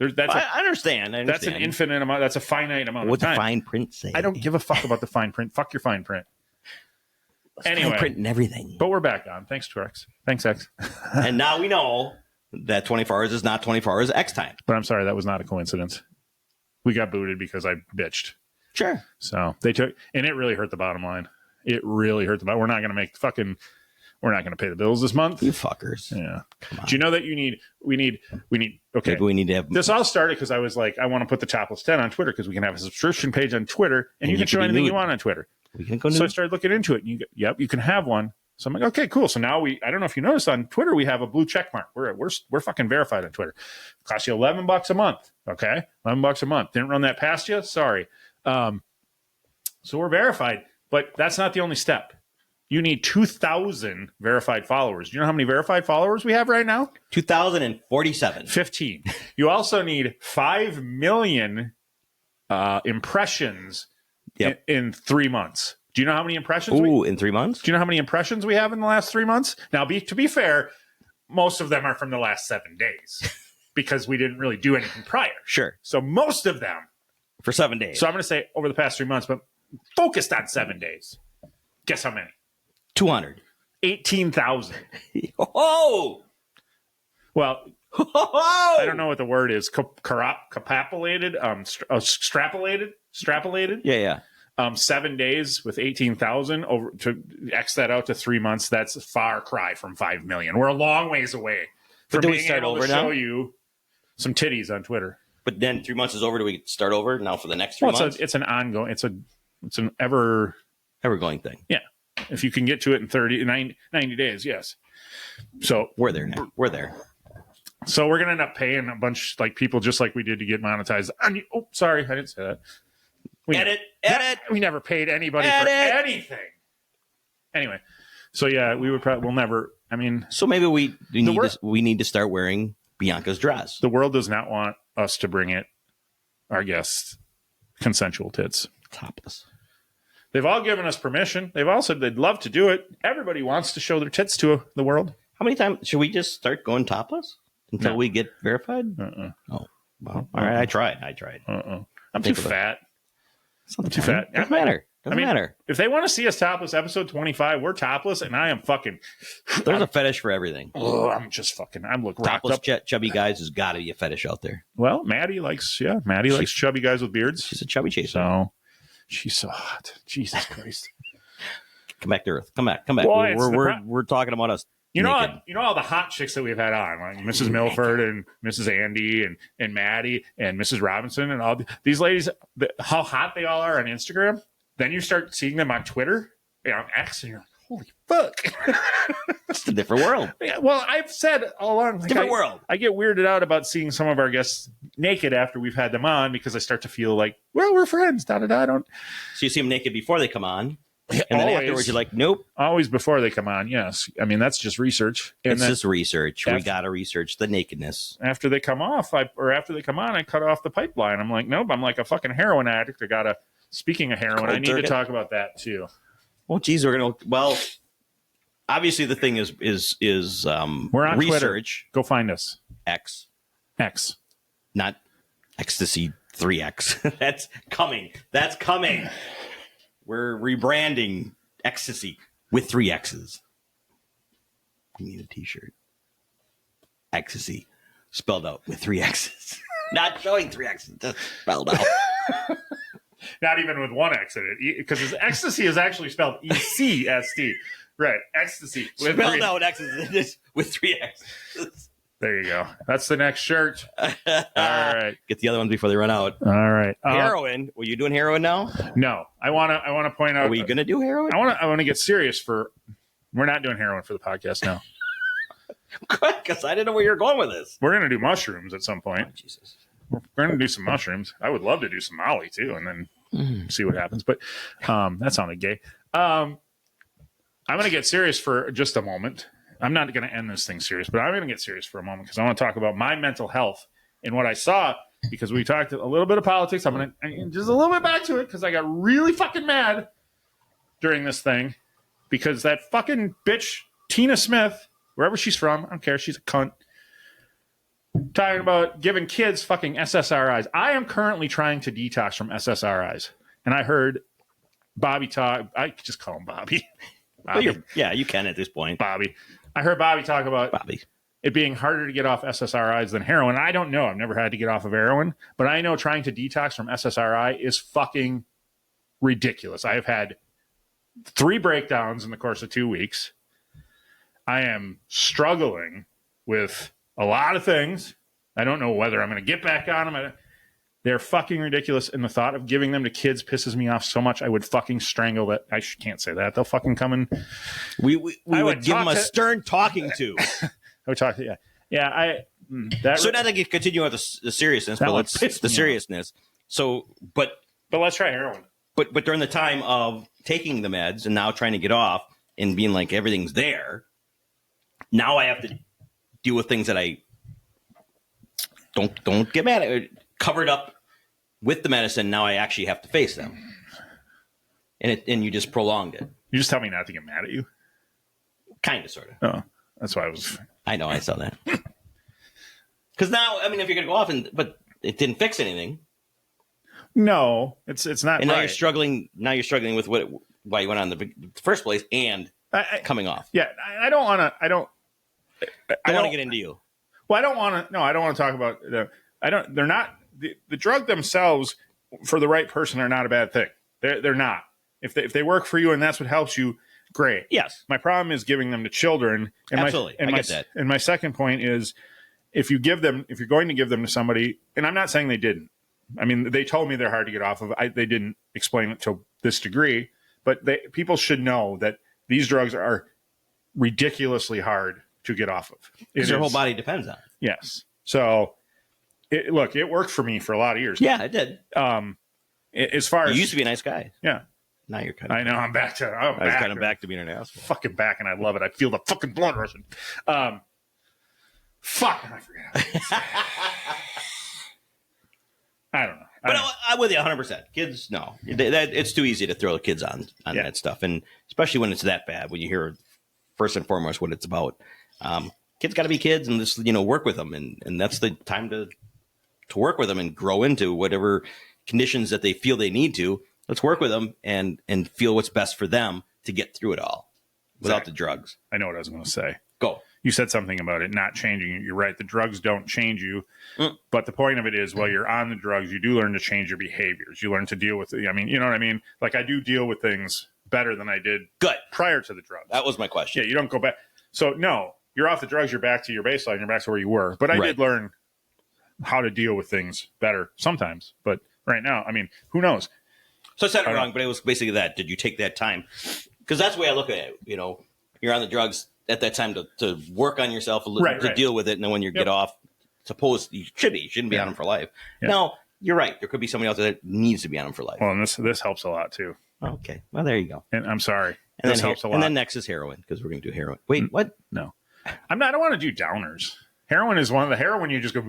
I understand. That's an infinite amount. That's a finite amount What's of time. the fine print say? I don't give a fuck about the fine print. Fuck your fine print. Anyway, fine print and everything. But we're back on. Thanks, X. Thanks, X. And now we know that 24 hours is not 24 hours X time. But I'm sorry, that was not a coincidence. We got booted because I bitched. Sure. So they took, and it really hurt the bottom line. It really hurt the bottom. We're not going to we're not going to pay the bills this month. You fuckers. Yeah. Do you know that we need, okay. Maybe we need to have. This all started because I was like, I want to put the Topless 10 on Twitter because we can have a subscription page on Twitter and you can show anything you want on Twitter. We can go So I started looking into it and you can have one. So I'm like, okay, cool. So now I don't know if you noticed on Twitter, we have a blue check mark. We're fucking verified on Twitter. It costs you $11 a month. Okay. $11 a month. Didn't run that past you. Sorry. So we're verified, but that's not the only step. You need 2,000 verified followers. Do you know how many verified followers we have right now? 2,047. 15. You also need 5 million impressions in 3 months. Do you know how many impressions? In 3 months? Do you know how many impressions we have in the last 3 months? Now, to be fair, most of them are from the last 7 days because we didn't really do anything prior. Sure. So most of them. For 7 days. So I'm going to say over the past 3 months, but focused on 7 days. Guess how many? 200. 18,000. Oh! Well, I don't know what the word is. Capapulated? Strapulated? Yeah. 7 days with 18,000 over to X that out to 3 months. That's a far cry from 5 million. We're a long ways away from being able to show you some titties on Twitter. But then 3 months is over. Do we start over now for the next 3 months? It's an ongoing. It's an ever going thing. Yeah. If you can get to it in 90 days, yes. So we're there now. We're there. So we're gonna end up paying a bunch like people just like we did to get monetized. Oh, sorry, I didn't say that. Edit. We never paid anybody for anything. Anyway, so yeah, we'll never. I mean, so maybe we need to start wearing Bianca's dress. The world does not want us to bring our guests consensual tits topless. They've all given us permission. They've all said they'd love to do it. Everybody wants to show their tits to the world. How many times should we just start going topless until we get verified? Oh, well, all right. I tried. I'm too fat. I'm too fat. Doesn't matter. Doesn't matter. If they want to see us topless, episode 25, we're topless, and I am fucking. There's a fetish for everything. Oh, I'm just fucking. I'm looking topless chubby guys has got to be a fetish out there. Well, Maddie likes chubby guys with beards. She's a chubby chaser. So she's so hot. Jesus Christ. Come back to Earth. Come back. Boy, we're talking about us. You know all the hot chicks that we've had on, like Mrs. Milford and Mrs. Andy and Maddie and Mrs. Robinson and all these ladies, how hot they all are on Instagram. Then you start seeing them on Twitter, on X, and you're like, holy fuck. It's a different world. Yeah, well, I've said all along, like, different world. I get weirded out about seeing some of our guests naked after we've had them on because I start to feel like, well, we're friends. I don't. So you see them naked before they come on. And then afterwards, you're like, nope. Always before they come on, yes. I mean, that's just research. And it's just research. We got to research the nakedness. After they come off, after they come on, I cut off the pipeline. I'm like, nope, I'm like a fucking heroin addict. Speaking of heroin, I need to talk about that too. Well, geez, well, obviously the thing is we're on research. Twitter. Go find us. X. Not Ecstasy 3X. That's coming. We're rebranding Ecstasy with 3 X's. We need a t-shirt. Ecstasy spelled out with 3 X's. Not showing 3 X's, just spelled out. Not even with 1 X in it, because Ecstasy is actually spelled E-C-S-T. Right, Ecstasy. Spelled out X's with 3 X's. There you go. That's the next shirt. All right. Get the other ones before they run out. All right. Heroin. Were you doing heroin now? No. I want to point out. Are we going to do heroin? I want to get serious we're not doing heroin for the podcast now. Because I didn't know where you were going with this. We're going to do mushrooms at some point. Oh, Jesus. We're going to do some mushrooms. I would love to do some Molly too, and then see what happens. But that sounded gay. I'm going to get serious for just a moment. I'm not going to end this thing serious, but I'm going to get serious for a moment because I want to talk about my mental health and what I saw, because we talked a little bit of politics. I'm going to just a little bit back to it because I got really fucking mad during this thing because that fucking bitch, Tina Smith, wherever she's from, I don't care, she's a cunt, talking about giving kids fucking SSRIs. I am currently trying to detox from SSRIs, and I heard Bobby talk. I just call him Bobby. Well, you can at this point. Bobby. I heard Bobby talk about Bobby. it being harder to get off SSRIs than heroin. I don't know. I've never had to get off of heroin, but I know trying to detox from SSRI is fucking ridiculous. I have had 3 breakdowns in the course of 2 weeks. I am struggling with a lot of things. I don't know whether I'm going to get back on them. They're fucking ridiculous, and the thought of giving them to kids pisses me off so much. I would fucking strangle that. I can't say that. They'll fucking come in. We would give them a stern talking to. I would talk to, yeah. So now to continue with the seriousness, but let's the seriousness. So, but let's try heroin. But during the time of taking the meds and now trying to get off and being like everything's there, now I have to deal with things that I don't get mad at. Covered up with the medicine, now I actually have to face them, and you just prolonged it. You just tell me not to get mad at you. Kind of, sort of. Oh, that's why I was. I know, I saw that. Because now, I mean, if you're going to go off but it didn't fix anything. No, it's not. And now you're struggling. Now you're struggling with why you went on the first place and coming off. Yeah, I don't want to. I don't want to get into you. Well, I don't want to. No, I don't want to talk about. They're not. The drug themselves, for the right person, are not a bad thing. They're not. If they work for you and that's what helps you, great. Yes. My problem is giving them to children. And absolutely, I get that. And my second point is, if you're going to give them to somebody, and I'm not saying they didn't. I mean, they told me they're hard to get off of. They didn't explain it to this degree, but people should know that these drugs are ridiculously hard to get off of. Because their whole body depends on it. Yes. So. It worked for me for a lot of years. Yeah, it did. As far as you used to be a nice guy. Yeah. Now you're kind of. I know. I'm back to. I was kind of back to being an asshole. Fucking back, and I love it. I feel the fucking blood rushing. Fuck, I forgot. I don't know. But I'm with you 100%. Kids, no, it's too easy to throw the kids on that stuff, and especially when it's that bad. When you hear first and foremost what it's about, kids got to be kids, and just work with them, and that's the time to work with them and grow into whatever conditions that they feel they need to. Let's work with them and feel what's best for them to get through it all without the drugs. I know what I was going to say. Go. You said something about it not changing you. You're right. The drugs don't change you. But the point of it is, while you're on the drugs, you do learn to change your behaviors. You learn to deal with it. I mean, you know what I mean? Like, I do deal with things better than I did prior to the drugs. That was my question. Yeah, you don't go back. So, no, you're off the drugs. You're back to your baseline. You're back to where you were. But I did learn how to deal with things better sometimes. But right now, I mean, who knows? So I said it wrong, but it was basically that. Did you take that time? Because that's the way I look at it. You're on the drugs at that time to work on yourself, to deal with it. And then when you get off, suppose you shouldn't be on them for life. Yeah. Now, you're right. There could be somebody else that needs to be on them for life. Well, and this helps a lot too. Okay. Well, there you go. And I'm sorry. And this helps a lot. And then next is heroin, because we're going to do heroin. Wait, what? No. I don't want to do downers. Heroin is one of the heroin you just go.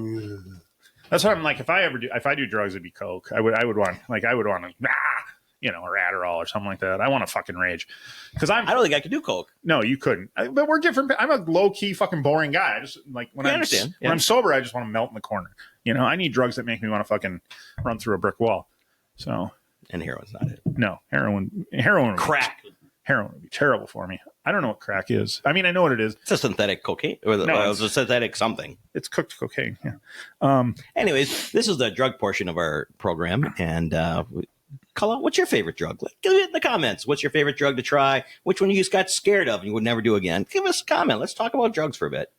That's what I'm like. If I do drugs, it'd be coke. I would want or Adderall or something like that. I want to fucking rage because I don't think I could do coke. No, you couldn't. But we're different. I'm a low key fucking boring guy. I just like when I'm sober, I just want to melt in the corner. I need drugs that make me want to fucking run through a brick wall. So and heroin's not it. No, heroin, crack. Heroin would be terrible for me. I don't know what crack is. I mean, I know what it is. It's a synthetic cocaine, or it's a synthetic something. It's cooked cocaine. Yeah. Anyways, this is the drug portion of our program, and call out what's your favorite drug. Give it in the comments. What's your favorite drug to try? Which one you just got scared of and you would never do again? Give us a comment. Let's talk about drugs for a bit.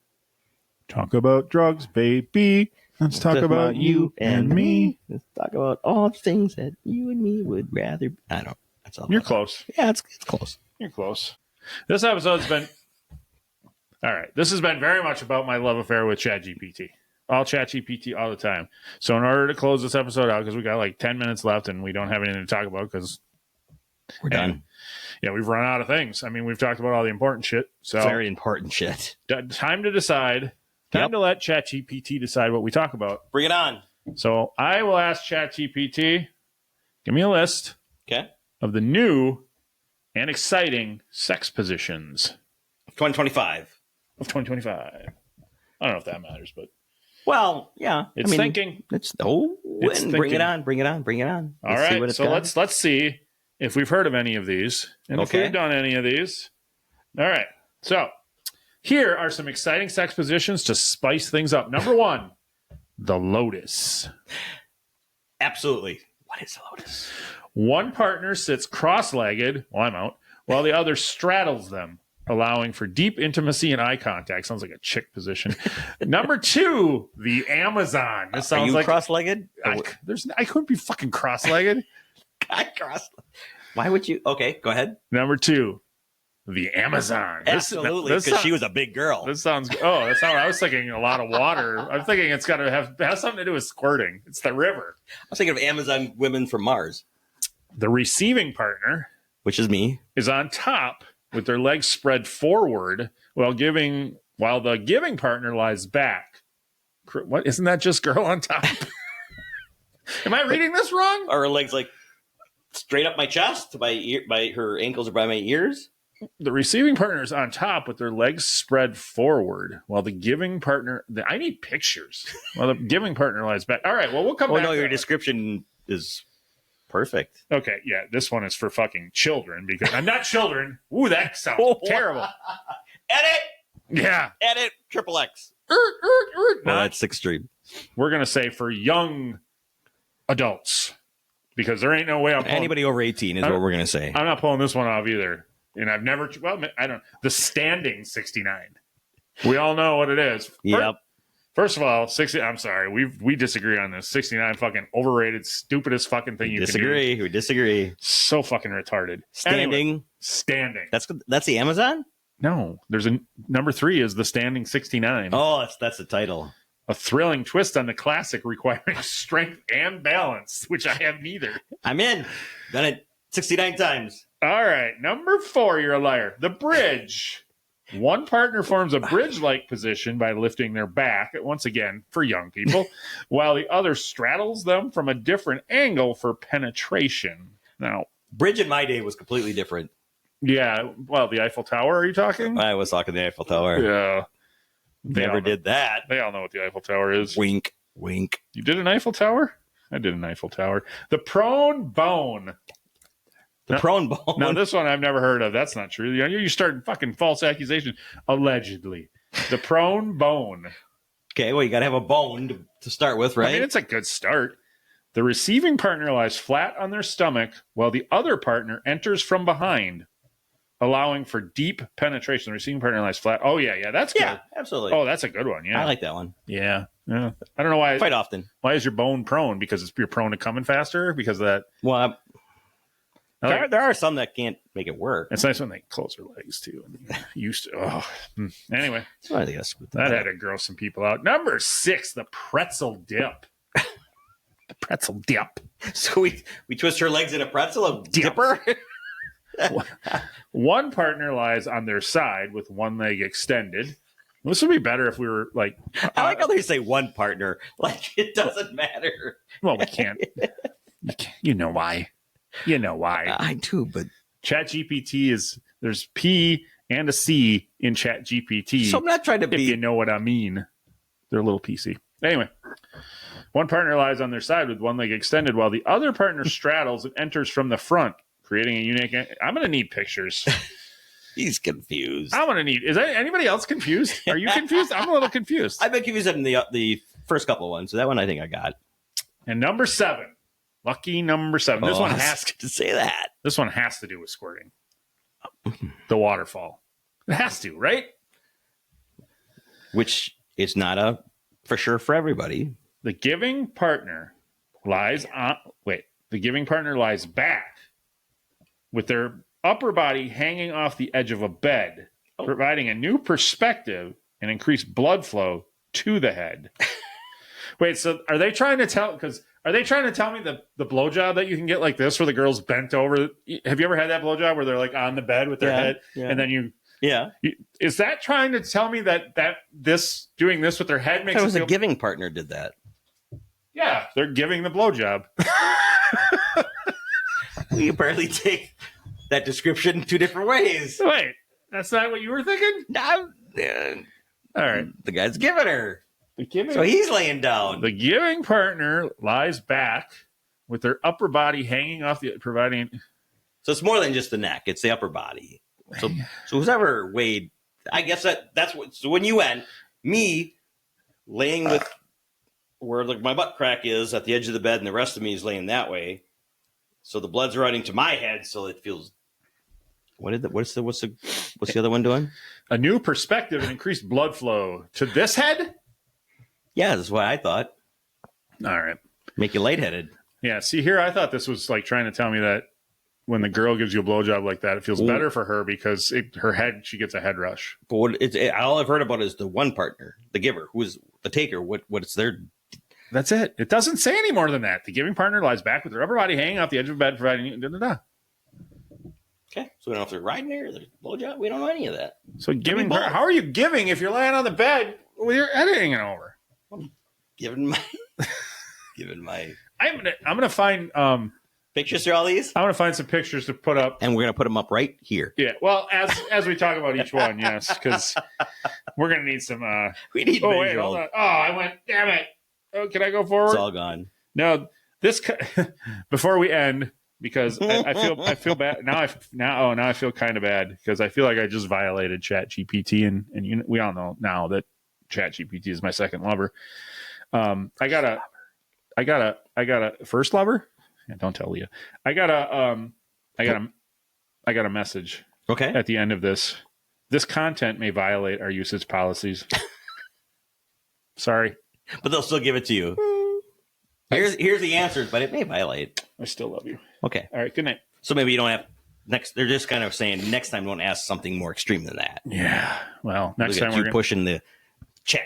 Talk about drugs, baby. Let's talk about you and me. Let's talk about all the things that you and me would rather. I don't. That's all. You're close. Yeah, it's close. You're close. This episode's been all right. This has been very much about my love affair with ChatGPT. All ChatGPT all the time. So in order to close this episode out, because we got like 10 minutes left and we don't have anything to talk about because we're done. Yeah, we've run out of things. I mean, we've talked about all the important shit. So very important shit. Time to decide. Time to let ChatGPT decide what we talk about. Bring it on. So I will ask ChatGPT, give me a list of the new and exciting sex positions. 2025. Of 2025. I don't know if that matters, but Well, yeah. It's thinking. It's It's bring thinking. it on, bring it on, bring it on. All right, so let's see if we've heard of any of these and if we've done any of these. All right, so here are some exciting sex positions to spice things up. Number 1, the lotus. Absolutely. What is the lotus? One partner sits cross-legged, well, I'm out, while the other straddles them, allowing for deep intimacy and eye contact. Sounds like a chick position. Number 2, the Amazon. This sounds Are you like cross-legged? I couldn't be fucking cross-legged. Why would you? Okay, go ahead. Number 2, the Amazon. Absolutely, because she was a big girl. This sounds. Oh, that's not. I was thinking a lot of water. I'm thinking it's got to have something to do with squirting. It's the river. I was thinking of Amazon women from Mars, The receiving partner, which is me, is on top with their legs spread forward while the giving partner lies back. What? Isn't that just girl on top? Am I reading this wrong? Are her legs like straight up my chest? By her ankles are by my ears. The receiving partner is on top with their legs spread forward while the giving partner. I need pictures. While the giving partner lies back. All right. Well, we'll come back. Oh no, your description is perfect. Okay, yeah, this one is for fucking children because I'm not children. Ooh, that sounds terrible. Edit. Yeah. Edit. Triple X. No, That's extreme. we're gonna say for young adults because there ain't no way I'm pulling, Anybody over 18 is what we're gonna say. I'm not pulling this one off either. And I've never. Well, I don't. The standing 69. We all know what it is. Yep. First of all, 60. I'm sorry. We disagree on this. 69 fucking overrated, stupidest fucking thing you can do. We disagree. So fucking retarded. Standing. Anyway, standing. That's the Amazon? No, there's a number 3 is the standing 69. Oh, that's the title. A thrilling twist on the classic requiring strength and balance, which I have neither. I'm in. Done it 69 times. All right, number 4, you're a liar. The bridge. One partner forms a bridge-like position by lifting their back, once again, for young people, while the other straddles them from a different angle for penetration. Now, Bridge in my day was completely different. yeah, well, the Eiffel Tower, are you talking? I was talking the Eiffel Tower. Yeah. Never did that. They all know what the Eiffel Tower is. Wink, wink. You did an Eiffel Tower? I did an Eiffel Tower. The prone bone. The prone bone. Now, this one I've never heard of. That's not true. You start fucking false accusation. Allegedly. The prone bone. Okay, well, you got to have a bone to start with, right? I mean, it's a good start. The receiving partner lies flat on their stomach while the other partner enters from behind, allowing for deep penetration. The receiving partner lies flat. Oh, yeah, that's good. Yeah, absolutely. Oh, that's a good one. Yeah. I like that one. Yeah. I don't know why. Quite often. Why is your bone prone? Because you're prone to coming faster? Because of that. Well, there are some that can't make it work. It's nice when they close their legs too. Used to. Anyway, that had to gross some people out. Number 6, the pretzel dip. The pretzel dip. So we twist her legs in a pretzel, a dipper. One partner lies on their side with one leg extended. This would be better if we were like. I like how they say one partner. Like it doesn't matter. Well, we can't. You know why. You know why. I do, but ChatGPT there's P and a C in ChatGPT. So I'm not trying to if you know what I mean. They're a little PC. Anyway, one partner lies on their side with one leg extended while the other partner straddles and enters from the front, creating a unique. I'm going to need pictures. He's confused. I'm going to need. Is anybody else confused? Are you confused? I'm a little confused. I've been confused in the first couple of ones. So that one I think I got. And number 7. Lucky number 7. This one has to say that. This one has to do with squirting. The waterfall. It has to, right? Which is not a for sure for everybody. The giving partner lies back with their upper body hanging off the edge of a bed, providing a new perspective and increased blood flow to the head. Wait, so are they trying to tell me the blowjob that you can get like this where the girl's bent over? Have you ever had that blowjob where they're like on the bed with their head and then is that trying to tell me that this doing this with their head makes it was a giving partner did that? Yeah, they're giving the blowjob. We apparently take that description 2 different ways. Wait, that's not what you were thinking? No, all right. The guy's giving her. So he's laying down. The giving partner lies back with their upper body hanging off the providing. So it's more than just the neck; it's the upper body. So who's ever weighed? I guess that's what. So when you went, me laying with where like my butt crack is at the edge of the bed, and the rest of me is laying that way. So the blood's running to my head, so it feels. What's the other one doing? A new perspective and increased blood flow to this head. Yeah, that's what I thought. All right. Make you lightheaded. Yeah. See here, I thought this was like trying to tell me that when the girl gives you a blowjob like that, it feels better for her because she gets a head rush. But all I've heard about is the one partner, the giver, who is the taker. What's their? That's it. It doesn't say any more than that. The giving partner lies back with their upper body hanging off the edge of the bed, providing da-da-da. Okay, so we don't know if they're riding there or they're blowjob. We don't know any of that. So giving, how are you giving if you're laying on the bed with your head hanging over? Given my. I'm gonna find pictures through all these. I'm gonna find some pictures to put up, and we're gonna put them up right here. Yeah. Well, as we talk about each one, yes, because we're gonna need some. We need. Oh wait, hold on. Oh, I went. Damn it. Oh, can I go forward? It's all gone. No, this before we end. Because I feel bad now. Now I feel kind of bad because I feel like I just violated ChatGPT, and we all know now that ChatGPT is my second lover. I got a first lover. Yeah, don't tell Leah. I got a message. Okay. At the end of this, this content may violate our usage policies. Sorry, but they'll still give it to you. Here's the answers, but it may violate. I still love you. Okay. All right. Good night. So maybe you don't have next. They're just kind of saying next time don't ask something more extreme than that. Yeah. Well, next time we're pushing the Chat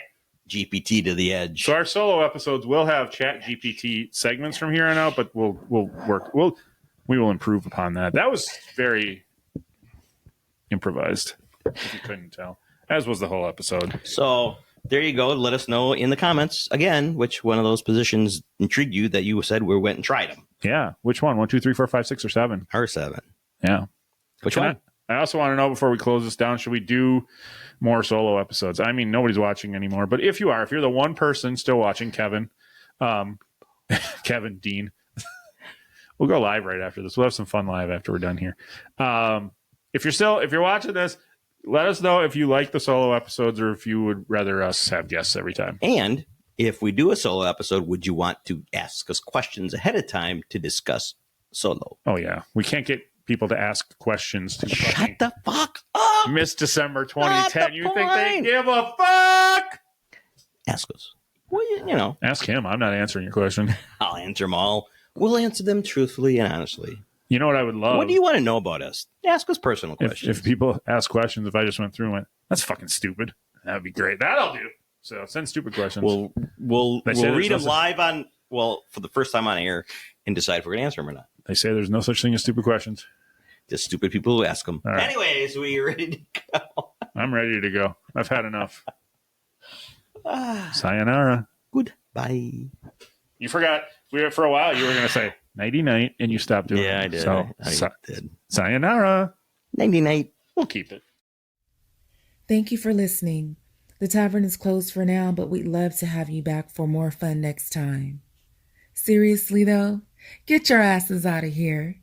GPT to the edge. So our solo episodes will have Chat GPT segments from here on out, but we will improve upon that. That was very improvised, if you couldn't tell, as was the whole episode. So. There you go. Let us know in the comments again which one of those positions intrigued you that you said we went and tried them. Yeah. Which one? 1, 2, 3, 4, 5, 6, or 7? Or 7. Yeah. Which one? I also want to know before we close this down, should we do more solo episodes? I mean, nobody's watching anymore, but if you're the one person still watching, Kevin, Kevin Dean, we'll go live right after this. We'll have some fun live after we're done here. If you're watching this, let us know if you like the solo episodes or if you would rather us have guests every time. And if we do a solo episode, would you want to ask us questions ahead of time to discuss solo? Oh, yeah. We can't get people to ask questions to shut the fuck up. Miss December 2010. You think they give a fuck? Ask us. Well, Ask him. I'm not answering your question. I'll answer them all. We'll answer them truthfully and honestly. You know what I would love? What do you want to know about us? Ask us personal questions. If people ask questions, if I just went through and went, that's fucking stupid, that would be great. That'll do. So send stupid questions. We'll read them live for the first time on air and decide if we're going to answer them or not. They say there's no such thing as stupid questions. Just stupid people who ask them. Right. Anyways, we ready to go? I'm ready to go. I've had enough. Sayonara. Goodbye. You forgot. For a while, you were going to say nighty-night, and you stopped doing it. Yeah, I did. So, I did. Sayonara. Nighty-night. We'll keep it. Thank you for listening. The tavern is closed for now, but we'd love to have you back for more fun next time. Seriously, though, get your asses out of here.